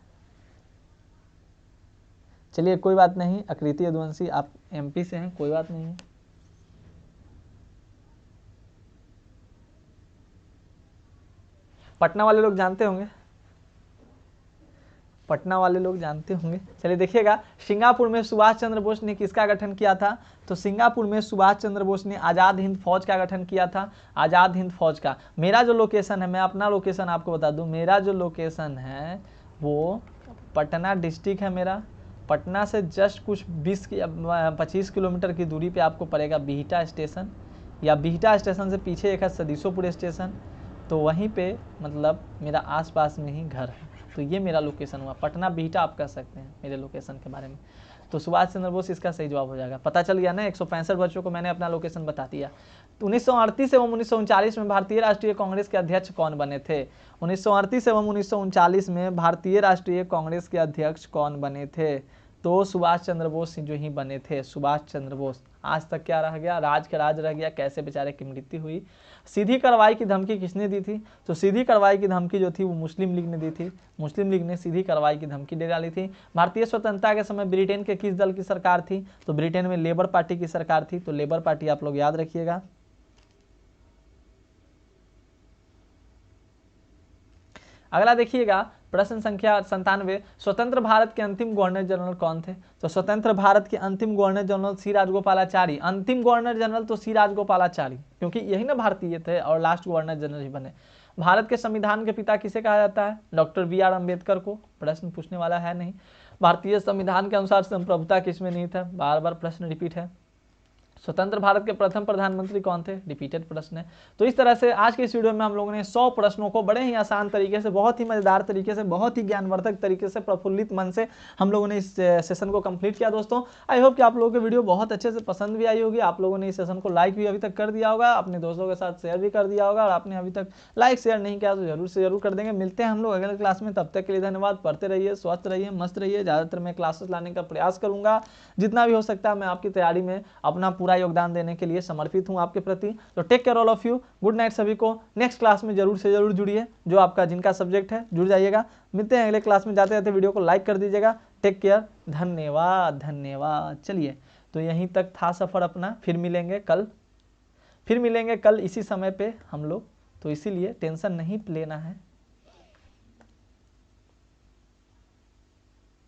चलिए कोई बात नहीं, आकृति यदुवंशी आप एमपी से हैं, कोई बात नहीं। पटना वाले लोग जानते होंगे, पटना वाले लोग जानते होंगे। चलिए देखिएगा, सिंगापुर में सुभाष चंद्र बोस ने किसका गठन किया था? तो सिंगापुर में सुभाष चंद्र बोस ने आज़ाद हिंद फौज का गठन किया था, आज़ाद हिंद फौज का। मेरा जो लोकेशन है, मैं अपना लोकेशन आपको बता दूं, मेरा जो लोकेशन है वो पटना डिस्ट्रिक्ट है मेरा। पटना से जस्ट कुछ 25 किलोमीटर की दूरी पे आपको पड़ेगा बिहटा स्टेशन, या बिहटा स्टेशन से पीछे एक है सदीसोपुर स्टेशन, तो वहीं पे मतलब मेरा आसपास में ही घर है। तो ये मेरा लोकेशन हुआ, पटना बिहटा आप कह सकते हैं मेरे लोकेशन के बारे में। तो सुभाष चंद्र बोस इसका सही जवाब हो जाएगा। पता चल गया ना, 165 बच्चों को मैंने अपना लोकेशन बता दिया। तो 1938 एवं 1939 में भारतीय राष्ट्रीय कांग्रेस के अध्यक्ष कौन बने थे? 1938 एवं 1939 में भारतीय राष्ट्रीय कांग्रेस के अध्यक्ष कौन बने थे? तो सुभाष चंद्र बोस जो ही बने थे, सुभाष चंद्र बोस। आज तक क्या रह गया? राज का राज रह गया, कैसे बेचारे की मृत्यु हुई। सीधी कार्रवाई की धमकी किसने दी थी? तो सीधी कार्रवाई की धमकी जो थी वो मुस्लिम लीग ने दी थी, मुस्लिम लीग ने सीधी कार्रवाई की धमकी दे डाली थी। भारतीय स्वतंत्रता के समय ब्रिटेन के किस दल की सरकार थी? तो ब्रिटेन में लेबर पार्टी की सरकार थी, तो लेबर पार्टी आप लोग याद रखिएगा। अगला देखिएगा, प्रश्न संख्या 97, स्वतंत्र भारत के अंतिम गवर्नर जनरल कौन थे? तो स्वतंत्र भारत के अंतिम गवर्नर जनरल सी राजगोपालाचारी। अंतिम गवर्नर जनरल तो सी राजगोपालाचारी, क्योंकि यही ना भारतीय थे और लास्ट गवर्नर जनरल ही बने। भारत के संविधान के पिता किसे कहा जाता है? Doctor B R. अम्बेडकर को। प्रश्न पूछने वाला है नहीं। भारतीय संविधान के अनुसार संप्रभुता किसमें नहीं था? बार बार प्रश्न रिपीट है। स्वतंत्र भारत के प्रथम प्रधानमंत्री कौन थे? रिपीटेड प्रश्न है। तो इस तरह से आज के इस वीडियो में हम लोगों ने 100 प्रश्नों को बड़े ही आसान तरीके से, बहुत ही मजेदार तरीके से, बहुत ही ज्ञानवर्धक तरीके से, प्रफुल्लित मन से हम लोगों ने इस सेशन को कंप्लीट किया। दोस्तों आई होप कि आप लोगों को वीडियो बहुत अच्छे से पसंद भी आई होगी। आप लोगों ने इस सेशन को लाइक भी अभी तक कर दिया होगा, अपने दोस्तों के साथ शेयर भी कर दिया होगा, और आपने अभी तक लाइक शेयर नहीं किया तो जरूर से जरूर कर देंगे। मिलते हैं हम लोग अगले क्लास में, तब तक के लिए धन्यवाद। पढ़ते रहिए, स्वस्थ रहिए, मस्त रहिए। ज़्यादातर मैं क्लासेस लाने का प्रयास करूंगा, जितना भी हो सकता है मैं आपकी तैयारी में अपना पूरा योगदान देने के लिए समर्पित हूं आपके प्रति। तो take care all of you, good night सभी को। नेक्स्ट क्लास में जरूर से जरूर जुड़िए, जो आपका जिनका सब्जेक्ट है जुड़ जाइएगा। मिलते हैं अगले क्लास में। जाते जाते वीडियो को लाइक कर दीजिएगा। टेक केयर, धन्यवाद धन्यवाद। चलिए, तो यहीं तक था सफर अपना। फिर मिलेंगे कल इसी समय पे हम लोग, तो इसीलिए टेंशन नहीं लेना है।